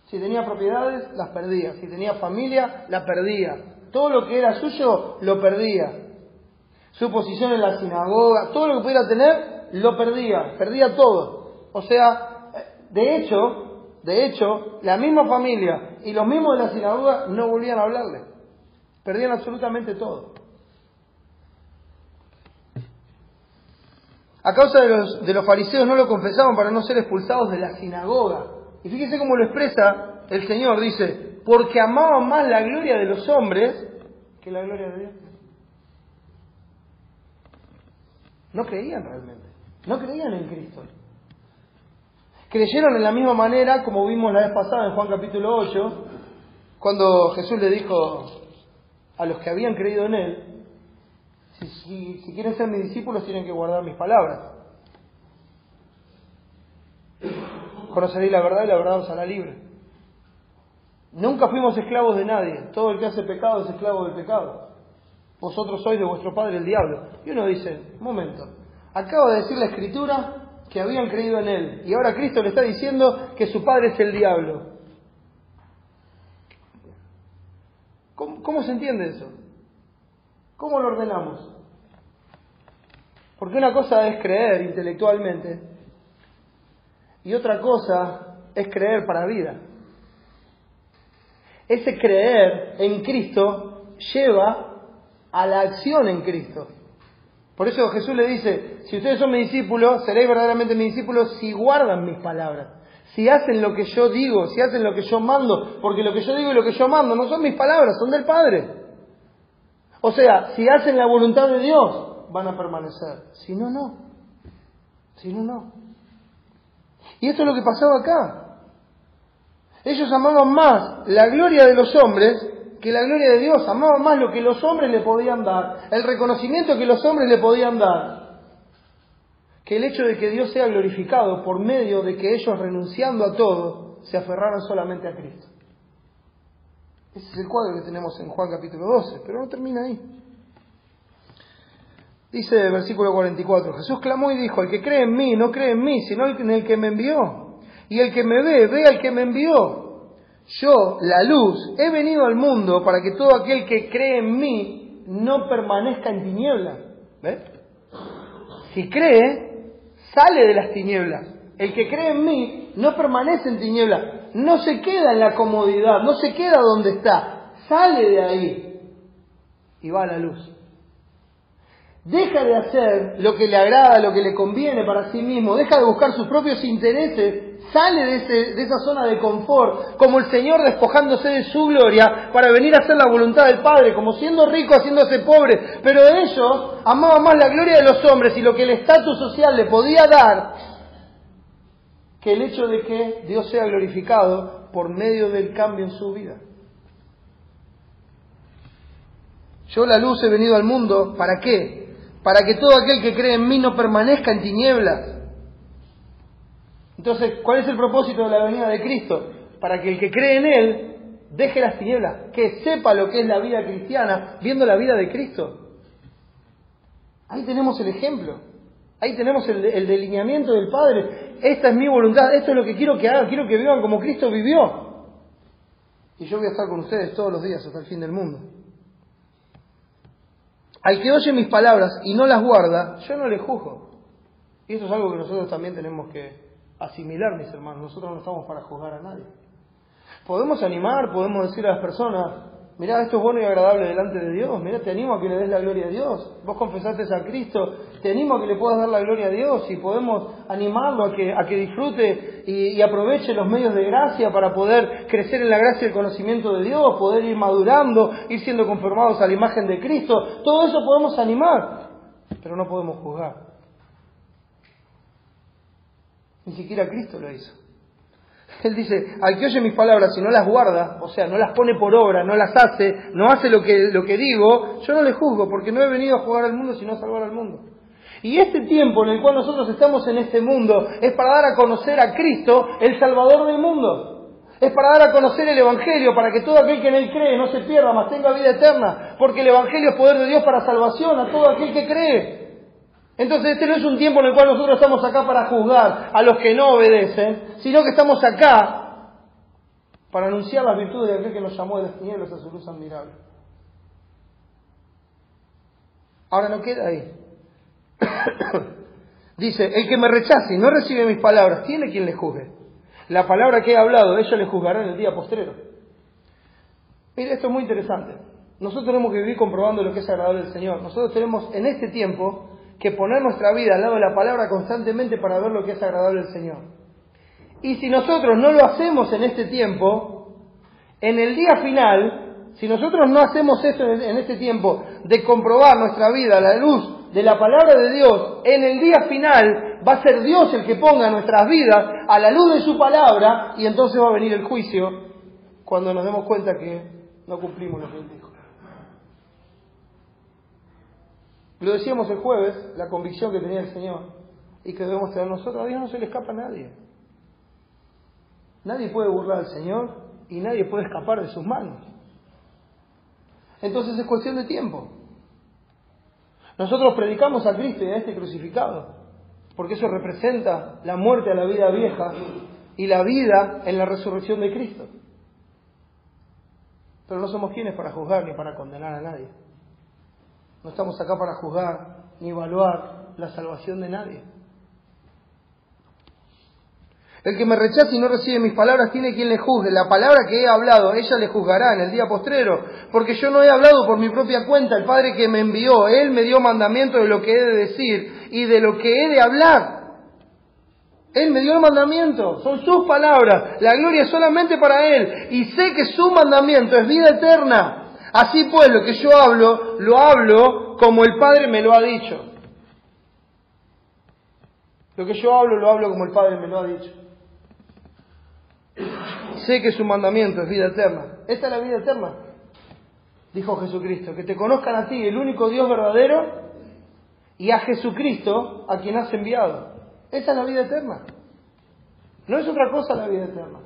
Si tenía propiedades, las perdía. Si tenía familia, la perdía. Todo lo que era suyo, lo perdía. Su posición en la sinagoga, todo lo que pudiera tener, lo perdía. Perdía todo. O sea, de hecho, la misma familia y los mismos de la sinagoga no volvían a hablarle. Perdían absolutamente todo. A causa de los fariseos no lo confesaban para no ser expulsados de la sinagoga. Y fíjense cómo lo expresa el Señor, dice, porque amaban más la gloria de los hombres que la gloria de Dios. No creían realmente, no creían en Cristo. Creyeron en la misma manera como vimos la vez pasada en Juan capítulo 8, cuando Jesús le dijo a los que habían creído en Él, si quieren ser mis discípulos tienen que guardar mis palabras. Conoceréis la verdad y la verdad os hará libre. Nunca fuimos esclavos de nadie. Todo el que hace pecado es esclavo del pecado. Vosotros sois de vuestro padre el diablo. Y uno dice, un momento, acaba de decir la Escritura que habían creído en Él, y ahora Cristo le está diciendo que su padre es el diablo. ¿Cómo se entiende eso? ¿Cómo lo ordenamos? Porque una cosa es creer intelectualmente y otra cosa es creer para vida. Ese creer en Cristo lleva a la acción en Cristo. Por eso Jesús le dice, si ustedes son mis discípulos, seréis verdaderamente mis discípulos si guardan mis palabras, si hacen lo que yo digo, si hacen lo que yo mando, porque lo que yo digo y lo que yo mando no son mis palabras, son del Padre. O sea, si hacen la voluntad de Dios, van a permanecer. Si no, no. Si no, no. Y esto es lo que pasaba acá. Ellos amaban más la gloria de los hombres que la gloria de Dios. Amaban más lo que los hombres le podían dar, el reconocimiento que los hombres le podían dar, que el hecho de que Dios sea glorificado por medio de que ellos, renunciando a todo, se aferraran solamente a Cristo. Ese es el cuadro que tenemos en Juan capítulo 12, pero no termina ahí. Dice el versículo 44, Jesús clamó y dijo, el que cree en mí, no cree en mí, sino en el que me envió. Y el que me ve, ve al que me envió. Yo, la luz, he venido al mundo para que todo aquel que cree en mí no permanezca en tinieblas. ¿Ves? Si cree, sale de las tinieblas. El que cree en mí no permanece en tinieblas. No se queda en la comodidad, no se queda donde está. Sale de ahí y va a la luz. Deja de hacer lo que le agrada, lo que le conviene para sí mismo. Deja de buscar sus propios intereses. Sale de esa zona de confort, como el Señor despojándose de su gloria para venir a hacer la voluntad del Padre, como siendo rico haciéndose pobre. Pero ellos amaban más la gloria de los hombres y lo que el estatus social le podía dar que el hecho de que Dios sea glorificado por medio del cambio en su vida. Yo, la luz, he venido al mundo, ¿para qué? Para que todo aquel que cree en mí no permanezca en tinieblas. Entonces, ¿cuál es el propósito de la venida de Cristo? Para que el que cree en Él deje las tinieblas, que sepa lo que es la vida cristiana, viendo la vida de Cristo. Ahí tenemos el ejemplo, ahí tenemos el delineamiento del Padre. Esta es mi voluntad, esto es lo que quiero que hagan, quiero que vivan como Cristo vivió. Y yo voy a estar con ustedes todos los días hasta el fin del mundo. Al que oye mis palabras y no las guarda, yo no le juzgo. Y eso es algo que nosotros también tenemos que asimilar, mis hermanos. Nosotros no estamos para juzgar a nadie. Podemos animar, podemos decir a las personas, mirá, esto es bueno y agradable delante de Dios, mirá, te animo a que le des la gloria a Dios. Vos confesaste a Cristo, te animo a que le puedas dar la gloria a Dios, y podemos animarlo a que disfrute y aproveche los medios de gracia para poder crecer en la gracia y el conocimiento de Dios, poder ir madurando, ir siendo conformados a la imagen de Cristo. Todo eso podemos animar, pero no podemos juzgar. Ni siquiera Cristo lo hizo. Él dice, al que oye mis palabras y no las guarda, o sea, no las pone por obra, no las hace, no hace lo que digo, yo no le juzgo, porque no he venido a jugar al mundo, sino a salvar al mundo. Y este tiempo en el cual nosotros estamos en este mundo es para dar a conocer a Cristo, el Salvador del mundo. Es para dar a conocer el Evangelio, para que todo aquel que en Él cree no se pierda, mas tenga vida eterna, porque el Evangelio es poder de Dios para salvación a todo aquel que cree. Entonces este no es un tiempo en el cual nosotros estamos acá para juzgar a los que no obedecen, sino que estamos acá para anunciar las virtudes de aquel que nos llamó de las tinieblas a su luz admirable. Ahora no queda ahí. Dice, el que me rechace y no recibe mis palabras, tiene quien le juzgue. La palabra que he hablado, ellos le juzgarán en el día postrero. Mire, esto es muy interesante. Nosotros tenemos que vivir comprobando lo que es agradable al Señor. Nosotros tenemos en este tiempo que poner nuestra vida al lado de la palabra constantemente para ver lo que es agradable al Señor. Y si nosotros no lo hacemos en este tiempo, en el día final, si nosotros no hacemos esto en este tiempo, de comprobar nuestra vida a la luz de la palabra de Dios, en el día final va a ser Dios el que ponga nuestras vidas a la luz de su palabra, y entonces va a venir el juicio cuando nos demos cuenta que no cumplimos lo que Él dijo. Lo decíamos el jueves, la convicción que tenía el Señor y que debemos tener nosotros. A Dios no se le escapa a nadie. Nadie puede burlar al Señor y nadie puede escapar de sus manos. Entonces es cuestión de tiempo. Nosotros predicamos a Cristo y a este crucificado, porque eso representa la muerte a la vida vieja y la vida en la resurrección de Cristo. Pero no somos quienes para juzgar ni para condenar a nadie. No estamos acá para juzgar ni evaluar la salvación de nadie. El que me rechace y no recibe mis palabras tiene quien le juzgue. La palabra que he hablado, ella le juzgará en el día postrero, porque yo no he hablado por mi propia cuenta. El Padre que me envió, Él me dio mandamiento de lo que he de decir y de lo que he de hablar. Él me dio el mandamiento, son sus palabras, la gloria es solamente para Él, y sé que su mandamiento es vida eterna. Así pues, lo que yo hablo, lo hablo como el Padre me lo ha dicho. Lo que yo hablo, lo hablo como el Padre me lo ha dicho. Sé que su mandamiento es vida eterna. Esta es la vida eterna, dijo Jesucristo, que te conozcan a ti, el único Dios verdadero, y a Jesucristo, a quien has enviado. Esa es la vida eterna. No es otra cosa la vida eterna.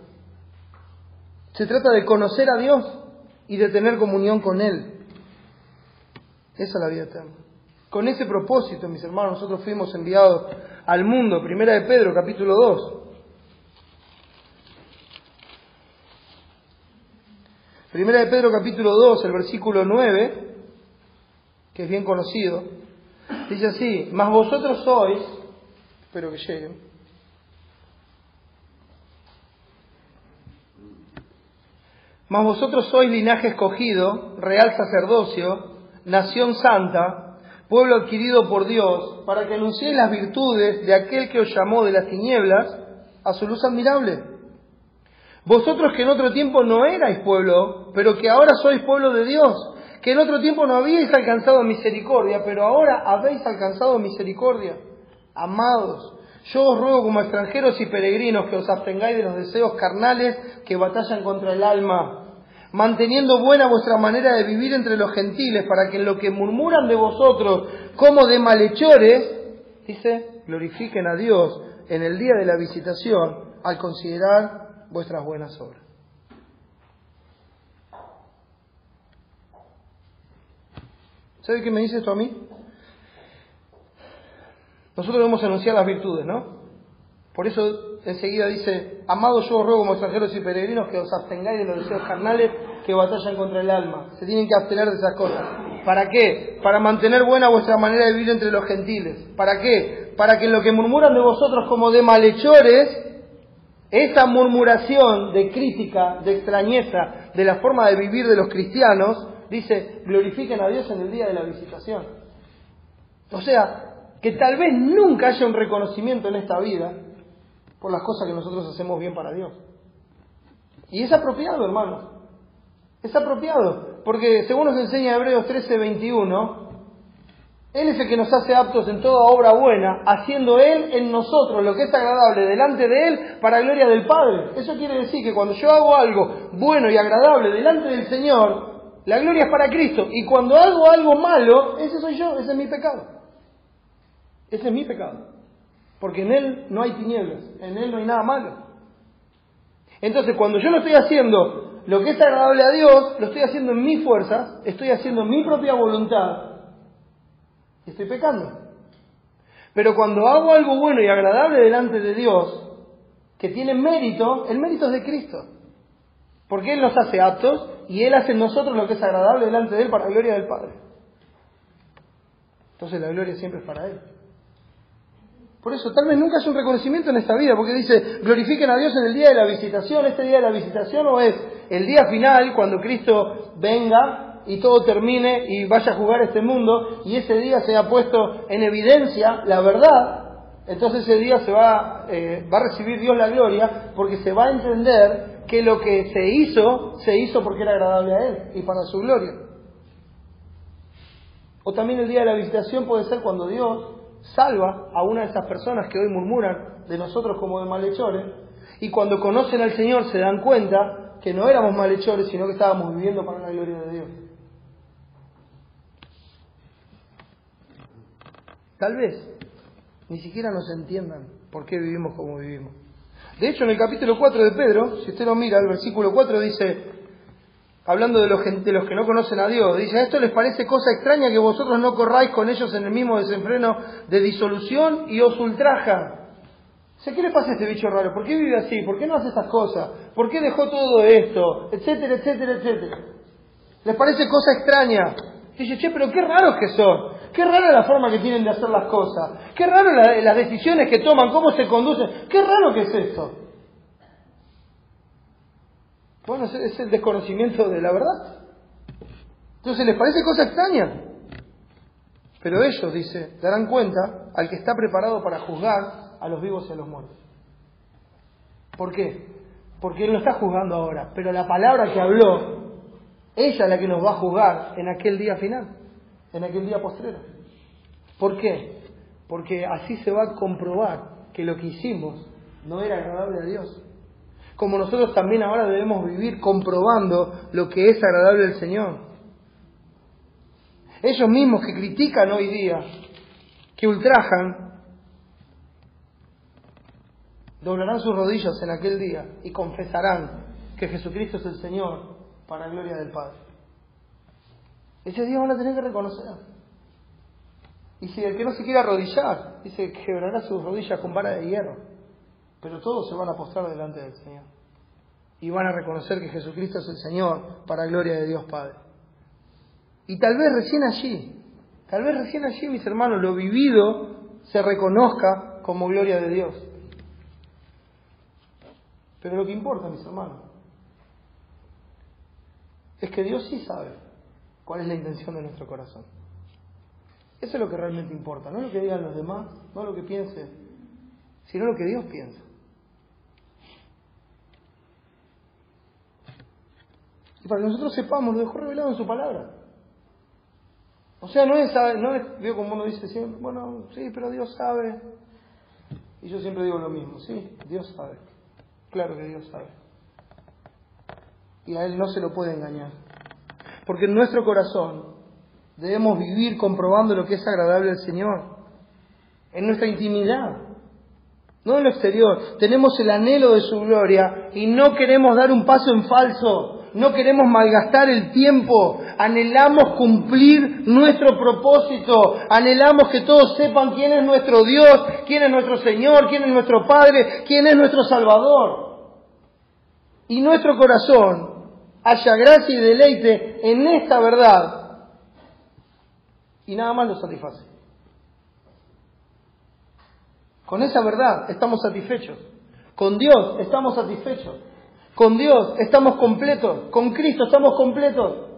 Se trata de conocer a Dios y de tener comunión con Él. Esa es la vida eterna. Con ese propósito, mis hermanos, nosotros fuimos enviados al mundo. Primera de Pedro, capítulo 2. Primera de Pedro, capítulo 2, el versículo 9, que es bien conocido, dice así: mas vosotros sois, espero que lleguen, mas vosotros sois linaje escogido, real sacerdocio, nación santa, pueblo adquirido por Dios, para que anunciéis las virtudes de aquel que os llamó de las tinieblas a su luz admirable. Vosotros que en otro tiempo no erais pueblo, pero que ahora sois pueblo de Dios, que en otro tiempo no habíais alcanzado misericordia, pero ahora habéis alcanzado misericordia. Amados, yo os ruego como extranjeros y peregrinos que os abstengáis de los deseos carnales que batallan contra el alma, manteniendo buena vuestra manera de vivir entre los gentiles, para que en lo que murmuran de vosotros como de malhechores, dice, glorifiquen a Dios en el día de la visitación al considerar vuestras buenas obras. ¿Sabe qué me dice esto a mí? Nosotros debemos anunciar las virtudes, ¿no? Por eso enseguida dice: amados, yo os ruego como extranjeros y peregrinos que os abstengáis de los deseos carnales que batallan contra el alma. Se tienen que abstener de esas cosas. ¿Para qué? Para mantener buena vuestra manera de vivir entre los gentiles. ¿Para qué? Para que en lo que murmuran de vosotros como de malhechores, esa murmuración de crítica, de extrañeza de la forma de vivir de los cristianos, dice, glorifiquen a Dios en el día de la visitación. O sea, que tal vez nunca haya un reconocimiento en esta vida por las cosas que nosotros hacemos bien para Dios. Y es apropiado, hermanos. Es apropiado, porque según nos enseña Hebreos 13:21, Él es el que nos hace aptos en toda obra buena, haciendo Él en nosotros lo que es agradable delante de Él para gloria del Padre. Eso quiere decir que cuando yo hago algo bueno y agradable delante del Señor, la gloria es para Cristo. Y cuando hago algo malo, ese soy yo, ese es mi pecado. Ese es mi pecado. Porque en Él no hay tinieblas, en Él no hay nada malo. Entonces, cuando yo no estoy haciendo lo que es agradable a Dios, lo estoy haciendo en mis fuerzas, estoy haciendo mi propia voluntad, y estoy pecando. Pero cuando hago algo bueno y agradable delante de Dios, que tiene mérito, el mérito es de Cristo. Porque Él nos hace aptos y Él hace en nosotros lo que es agradable delante de Él para la gloria del Padre. Entonces la gloria siempre es para Él. Por eso tal vez nunca haya un reconocimiento en esta vida, porque dice, glorifiquen a Dios en el día de la visitación. Este día de la visitación no es el día final, cuando Cristo venga y todo termine y vaya a jugar este mundo, y ese día se ha puesto en evidencia la verdad. Entonces ese día va a recibir Dios la gloria, porque se va a entender que lo que se hizo porque era agradable a Él y para su gloria. O también el día de la visitación puede ser cuando Dios salva a una de esas personas que hoy murmuran de nosotros como de malhechores, y cuando conocen al Señor se dan cuenta que no éramos malhechores, sino que estábamos viviendo para la gloria de Dios. tal vez ni siquiera nos entiendan por qué vivimos como vivimos. De hecho, en el capítulo 4 de Pedro, si usted lo mira, el versículo 4 dice, hablando de los que no conocen a Dios, dice: ¿a esto les parece cosa extraña que vosotros no corráis con ellos en el mismo desenfreno de disolución y os ultrajan? ¿Qué le pasa a este bicho raro? ¿Por qué vive así? ¿Por qué no hace estas cosas? ¿Por qué dejó todo esto? Etcétera, etcétera, etcétera. ¿Les parece cosa extraña? Dice: che, pero qué raros que son. Qué rara la forma que tienen de hacer las cosas. Qué raro las decisiones que toman, cómo se conducen. Qué raro que es esto. Bueno, es el desconocimiento de la verdad. Entonces, ¿les parece cosa extraña? Pero ellos, dice, darán cuenta al que está preparado para juzgar a los vivos y a los muertos. ¿Por qué? Porque Él no está juzgando ahora, pero la palabra que habló, ella es la que nos va a juzgar en aquel día final, en aquel día postrero. ¿Por qué? Porque así se va a comprobar que lo que hicimos no era agradable a Dios. Como nosotros también ahora debemos vivir comprobando lo que es agradable al Señor. Ellos mismos que critican hoy día, que ultrajan, doblarán sus rodillas en aquel día y confesarán que Jesucristo es el Señor para gloria del Padre. Ese día van a tener que reconocer. Y si el que no se quiere arrodillar, dice que quebrará sus rodillas con vara de hierro. Pero todos se van a postrar delante del Señor. Y van a reconocer que Jesucristo es el Señor para gloria de Dios Padre. Y tal vez recién allí, mis hermanos, lo vivido se reconozca como gloria de Dios. Pero lo que importa, mis hermanos, es que Dios sí sabe cuál es la intención de nuestro corazón. Eso es lo que realmente importa, no lo que digan los demás, no lo que piensen, sino lo que Dios piensa. Y para que nosotros sepamos, lo dejó revelado en su palabra. O sea, no es veo como uno dice siempre, bueno, sí, pero Dios sabe. Y yo siempre digo lo mismo, sí, Dios sabe. Claro que Dios sabe. Y a Él no se lo puede engañar. Porque en nuestro corazón debemos vivir comprobando lo que es agradable al Señor. En nuestra intimidad. No en lo exterior. Tenemos el anhelo de su gloria y no queremos dar un paso en falso. No queremos malgastar el tiempo. Anhelamos cumplir nuestro propósito. Anhelamos que todos sepan quién es nuestro Dios, quién es nuestro Señor, quién es nuestro Padre, quién es nuestro Salvador. Y nuestro corazón haya gracia y deleite en esta verdad. Y nada más lo satisface. Con esa verdad estamos satisfechos. Con Dios estamos satisfechos. Con Dios estamos completos. Con Cristo estamos completos.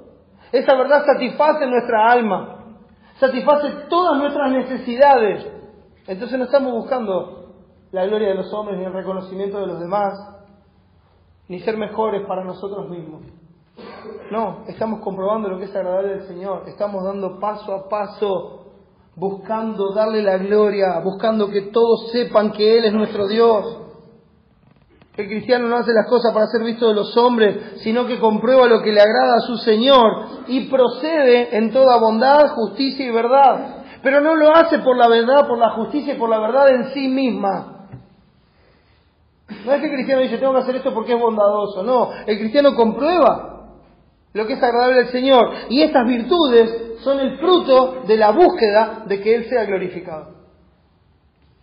Esa verdad satisface nuestra alma. Satisface todas nuestras necesidades. Entonces no estamos buscando la gloria de los hombres ni el reconocimiento de los demás, ni ser mejores para nosotros mismos. No, estamos comprobando lo que es agradable al Señor. Estamos dando paso a paso, buscando darle la gloria, buscando que todos sepan que Él es nuestro Dios. El cristiano no hace las cosas para ser visto de los hombres, sino que comprueba lo que le agrada a su Señor y procede en toda bondad, justicia y verdad. Pero no lo hace por la verdad, por la justicia y por la verdad en sí misma. No es que el cristiano dice, tengo que hacer esto porque es bondadoso. No, el cristiano comprueba lo que es agradable al Señor. Y estas virtudes son el fruto de la búsqueda de que Él sea glorificado.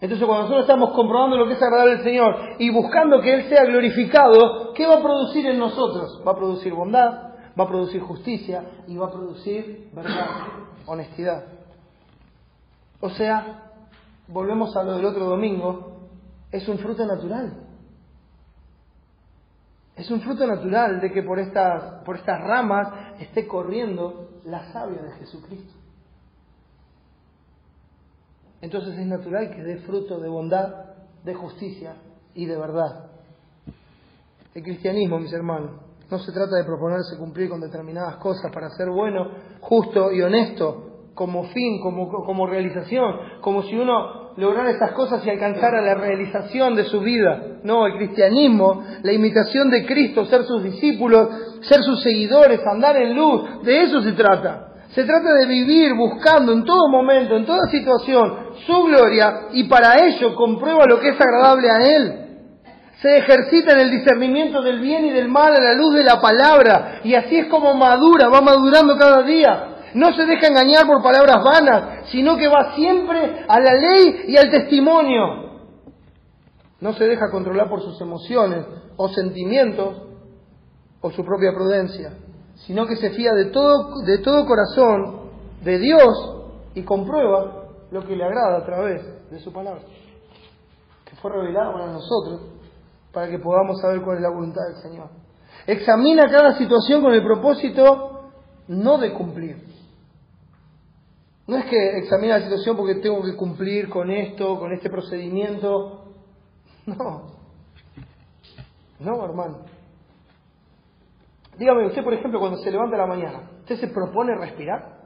Entonces, cuando nosotros estamos comprobando lo que es agradable al Señor y buscando que Él sea glorificado, ¿qué va a producir en nosotros? Va a producir bondad, va a producir justicia y va a producir verdad, honestidad. O sea, volvemos a lo del otro domingo, es un fruto natural. Es un fruto natural de que por estas ramas esté corriendo la savia de Jesucristo. Entonces es natural que dé fruto de bondad, de justicia y de verdad. El cristianismo, mis hermanos, no se trata de proponerse cumplir con determinadas cosas para ser bueno, justo y honesto, como fin, como realización, como si uno lograra esas cosas y alcanzara la realización de su vida. No, el cristianismo, la imitación de Cristo, ser sus discípulos, ser sus seguidores, andar en luz, de eso se trata. Se trata de vivir buscando en todo momento, en toda situación, su gloria, y para ello comprueba lo que es agradable a Él. Se ejercita en el discernimiento del bien y del mal a la luz de la palabra, y así es como madura, va madurando cada día. No se deja engañar por palabras vanas, sino que va siempre a la ley y al testimonio. No se deja controlar por sus emociones o sentimientos o su propia prudencia, sino que se fía de todo corazón de Dios y comprueba lo que le agrada a través de su palabra, que fue revelada para nosotros, para que podamos saber cuál es la voluntad del Señor. Examina cada situación con el propósito no de cumplir. No es que examina la situación porque tengo que cumplir con esto, con este procedimiento. No, hermano. Dígame, usted por ejemplo cuando se levanta a la mañana, ¿usted se propone respirar?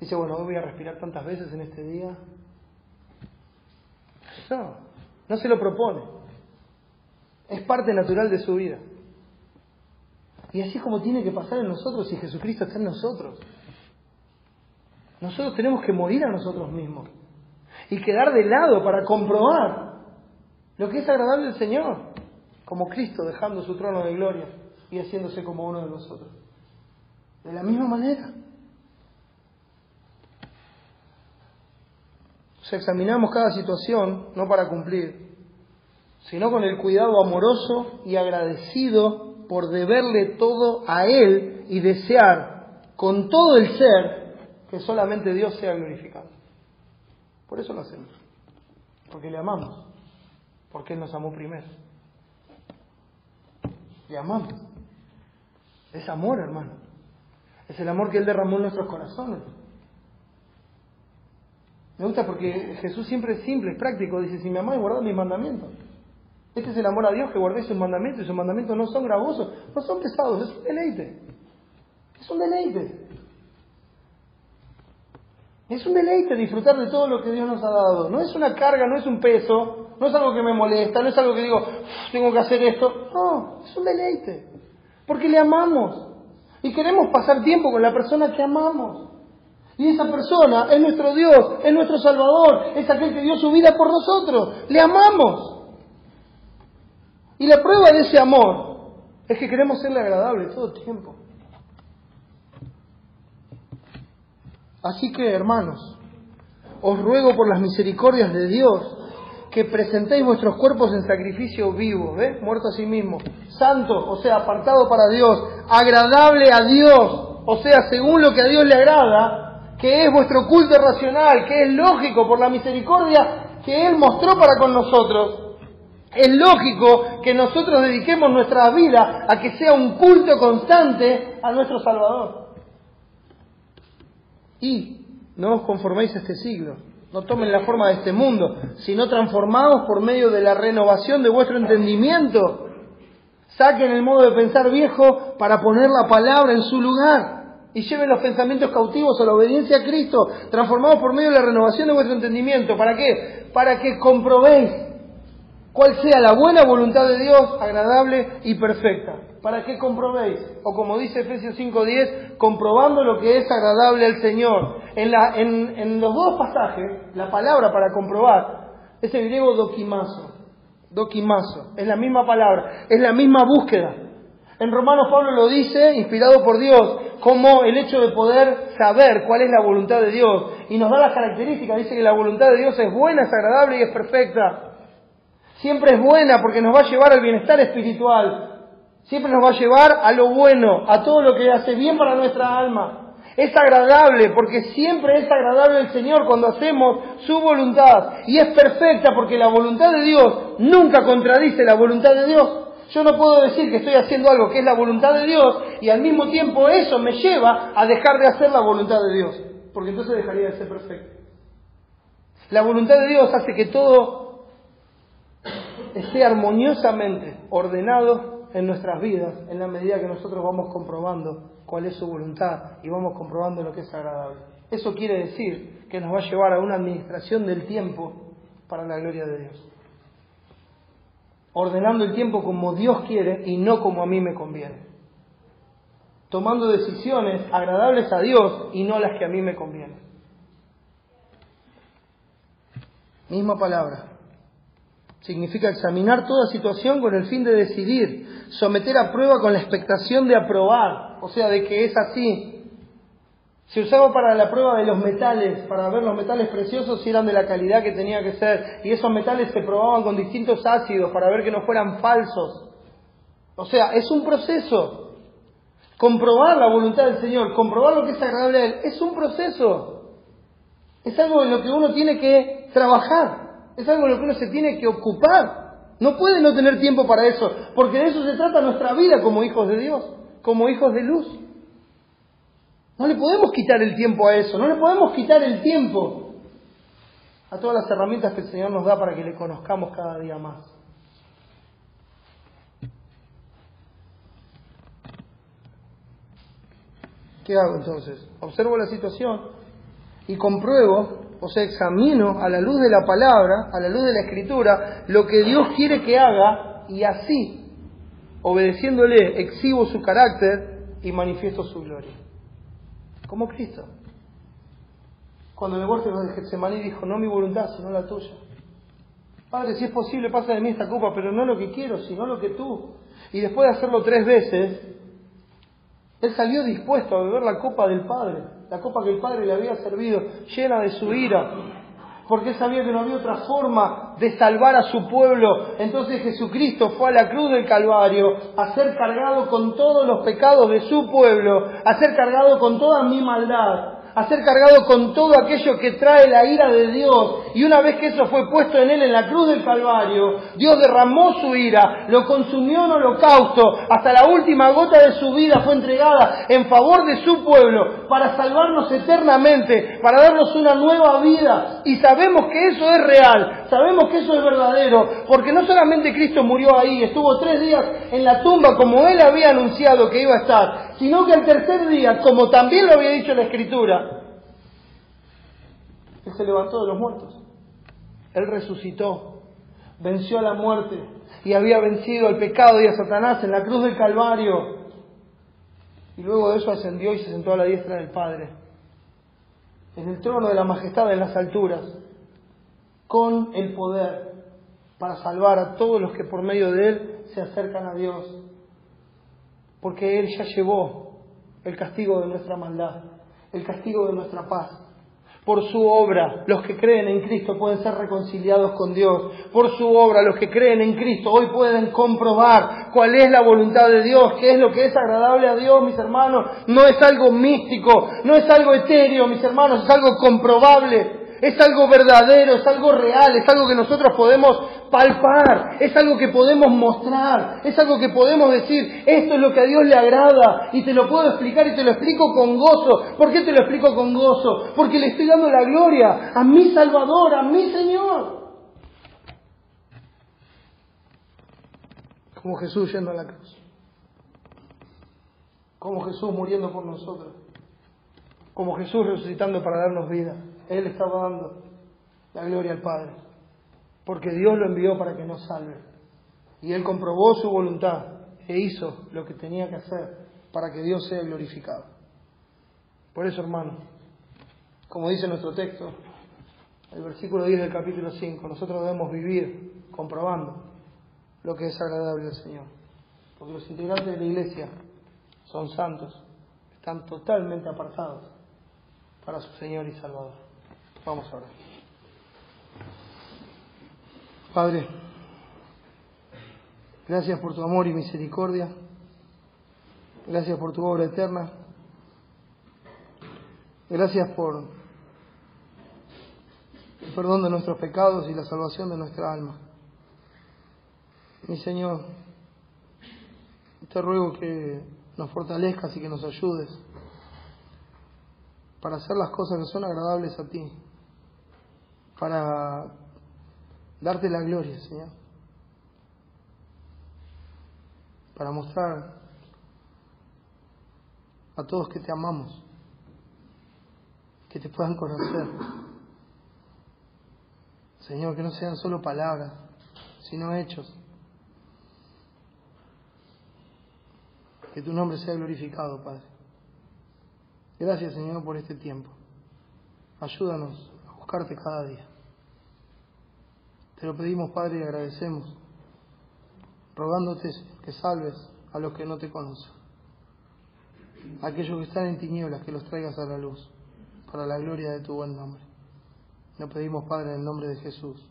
Dice, bueno, hoy voy a respirar tantas veces en este día. No se lo propone. Es parte natural de su vida. Y así es como tiene que pasar en nosotros si Jesucristo está en nosotros. Nosotros tenemos que morir a nosotros mismos y quedar de lado para comprobar lo que es agradable al Señor, como Cristo dejando su trono de gloria y haciéndose como uno de nosotros. De la misma manera. Examinamos cada situación no para cumplir, sino con el cuidado amoroso y agradecido por deberle todo a Él y desear con todo el ser que solamente Dios sea glorificado. Por eso lo hacemos, porque le amamos, porque Él nos amó primero. Le amamos. Es amor, hermano. Es el amor que Él derramó en nuestros corazones. Me gusta porque Jesús siempre es simple, es práctico. Dice, si me amáis, guardad mis mandamientos. Este es el amor a Dios, que guardéis sus mandamientos. Y sus mandamientos no son gravosos, no son pesados, es un deleite. Es un deleite. Es un deleite disfrutar de todo lo que Dios nos ha dado. No es una carga, no es un peso, no es algo que me molesta, no es algo que digo, tengo que hacer esto. No, es un deleite. Porque le amamos. Y queremos pasar tiempo con la persona que amamos. Y esa persona es nuestro Dios, es nuestro Salvador, es aquel que dio su vida por nosotros. Le amamos. Y la prueba de ese amor es que queremos serle agradable todo el tiempo. Así que, hermanos, os ruego por las misericordias de Dios que presentéis vuestros cuerpos en sacrificio vivo, muerto a sí mismo, santo, o sea, apartado para Dios, agradable a Dios, o sea, según lo que a Dios le agrada, que es vuestro culto racional, que es lógico por la misericordia que Él mostró para con nosotros. Es lógico que nosotros dediquemos nuestra vida a que sea un culto constante a nuestro Salvador. Y no os conforméis a este siglo, no tomen la forma de este mundo, sino transformados por medio de la renovación de vuestro entendimiento. Saquen el modo de pensar viejo para poner la palabra en su lugar y lleven los pensamientos cautivos a la obediencia a Cristo, transformados por medio de la renovación de vuestro entendimiento. ¿Para qué? Para que comprobéis cuál sea la buena voluntad de Dios, agradable y perfecta. ¿Para qué comprobéis? O como dice Efesios 5:10, comprobando lo que es agradable al Señor. En los dos pasajes, la palabra para comprobar es el griego dokimazo. Dokimazo. Es la misma palabra, es la misma búsqueda. En Romanos Pablo lo dice, inspirado por Dios, como el hecho de poder saber cuál es la voluntad de Dios. Y nos da las características, dice que la voluntad de Dios es buena, es agradable y es perfecta. Siempre es buena porque nos va a llevar al bienestar espiritual. Siempre nos va a llevar a lo bueno, a todo lo que hace bien para nuestra alma. Es agradable porque siempre es agradable al Señor cuando hacemos su voluntad. Y es perfecta porque la voluntad de Dios nunca contradice la voluntad de Dios. Yo no puedo decir que estoy haciendo algo que es la voluntad de Dios y al mismo tiempo eso me lleva a dejar de hacer la voluntad de Dios. Porque entonces dejaría de ser perfecto. La voluntad de Dios hace que todo esté armoniosamente ordenado en nuestras vidas, en la medida que nosotros vamos comprobando cuál es su voluntad y vamos comprobando lo que es agradable. Eso quiere decir que nos va a llevar a una administración del tiempo para la gloria de Dios. Ordenando el tiempo como Dios quiere y no como a mí me conviene. tomando decisiones agradables a Dios y no las que a mí me convienen. Misma palabra. Significa examinar toda situación con el fin de decidir, someter a prueba con la expectación de aprobar, o sea, de que es así. Se usaba para la prueba de los metales, para ver los metales preciosos si eran de la calidad que tenía que ser, y esos metales se probaban con distintos ácidos para ver que no fueran falsos. O sea, es un proceso. Comprobar la voluntad del Señor, comprobar lo que es agradable a Él, es un proceso. Es algo en lo que uno tiene que trabajar. Es algo en lo que uno se tiene que ocupar. No puede no tener tiempo para eso, porque de eso se trata nuestra vida como hijos de Dios, como hijos de luz. No le podemos quitar el tiempo a eso, no le podemos quitar el tiempo a todas las herramientas que el Señor nos da para que le conozcamos cada día más. ¿Qué hago entonces? Observo la situación y compruebo, o sea, examino a la luz de la palabra, a la luz de la Escritura, lo que Dios quiere que haga, y así, obedeciéndole, exhibo su carácter y manifiesto su gloria. Como Cristo. Cuando en el huerto de Getsemaní dijo, no mi voluntad, sino la tuya. Padre, si es posible, pasa de mí esta copa, pero no lo que quiero, sino lo que tú. Y después de hacerlo 3 veces, Él salió dispuesto a beber la copa del Padre, la copa que el Padre le había servido, llena de su ira, porque Él sabía que no había otra forma de salvar a su pueblo. Entonces Jesucristo fue a la cruz del Calvario a ser cargado con todos los pecados de su pueblo, a ser cargado con toda mi maldad, a ser cargado con todo aquello que trae la ira de Dios. Y una vez que eso fue puesto en Él en la cruz del Calvario, Dios derramó su ira, lo consumió en holocausto, hasta la última gota de su vida fue entregada en favor de su pueblo, para salvarnos eternamente, para darnos una nueva vida. Y sabemos que eso es real, sabemos que eso es verdadero, porque no solamente Cristo murió ahí, estuvo 3 días en la tumba como Él había anunciado que iba a estar, sino que al tercer día, como también lo había dicho la Escritura, Él se levantó de los muertos. Él resucitó, venció a la muerte y había vencido al pecado y a Satanás en la cruz del Calvario. Y luego de eso ascendió y se sentó a la diestra del Padre, en el trono de la majestad en las alturas, con el poder para salvar a todos los que por medio de Él se acercan a Dios. Porque Él ya llevó el castigo de nuestra maldad, el castigo de nuestra paz. Por su obra, los que creen en Cristo pueden ser reconciliados con Dios. Por su obra, los que creen en Cristo hoy pueden comprobar cuál es la voluntad de Dios, qué es lo que es agradable a Dios, mis hermanos. No es algo místico, no es algo etéreo, mis hermanos, es algo comprobable. Es algo verdadero, es algo real, es algo que nosotros podemos palpar, es algo que podemos mostrar, es algo que podemos decir, esto es lo que a Dios le agrada, y te lo puedo explicar y te lo explico con gozo. ¿Por qué te lo explico con gozo? Porque le estoy dando la gloria a mi Salvador, a mi Señor. Como Jesús yendo a la cruz, como Jesús muriendo por nosotros, como Jesús resucitando para darnos vida. Él estaba dando la gloria al Padre, porque Dios lo envió para que nos salve. Y Él comprobó su voluntad e hizo lo que tenía que hacer para que Dios sea glorificado. Por eso, hermano, como dice nuestro texto, el versículo 10 del capítulo 5, nosotros debemos vivir comprobando lo que es agradable al Señor. Porque los integrantes de la iglesia son santos, están totalmente apartados para su Señor y Salvador. Vamos a orar. Padre, gracias por tu amor y misericordia. Gracias por tu obra eterna. Gracias por el perdón de nuestros pecados y la salvación de nuestra alma. Mi Señor, te ruego que nos fortalezcas y que nos ayudes para hacer las cosas que son agradables a ti, para darte la gloria, Señor, para mostrar a todos que te amamos, que te puedan conocer. Señor, que no sean solo palabras, sino hechos. Que tu nombre sea glorificado, Padre. Gracias, Señor, por este tiempo. Ayúdanos a buscarte cada día. Te lo pedimos, Padre, y agradecemos, rogándote que salves a los que no te conocen. Aquellos que están en tinieblas, que los traigas a la luz, para la gloria de tu buen nombre. Lo pedimos, Padre, en el nombre de Jesús.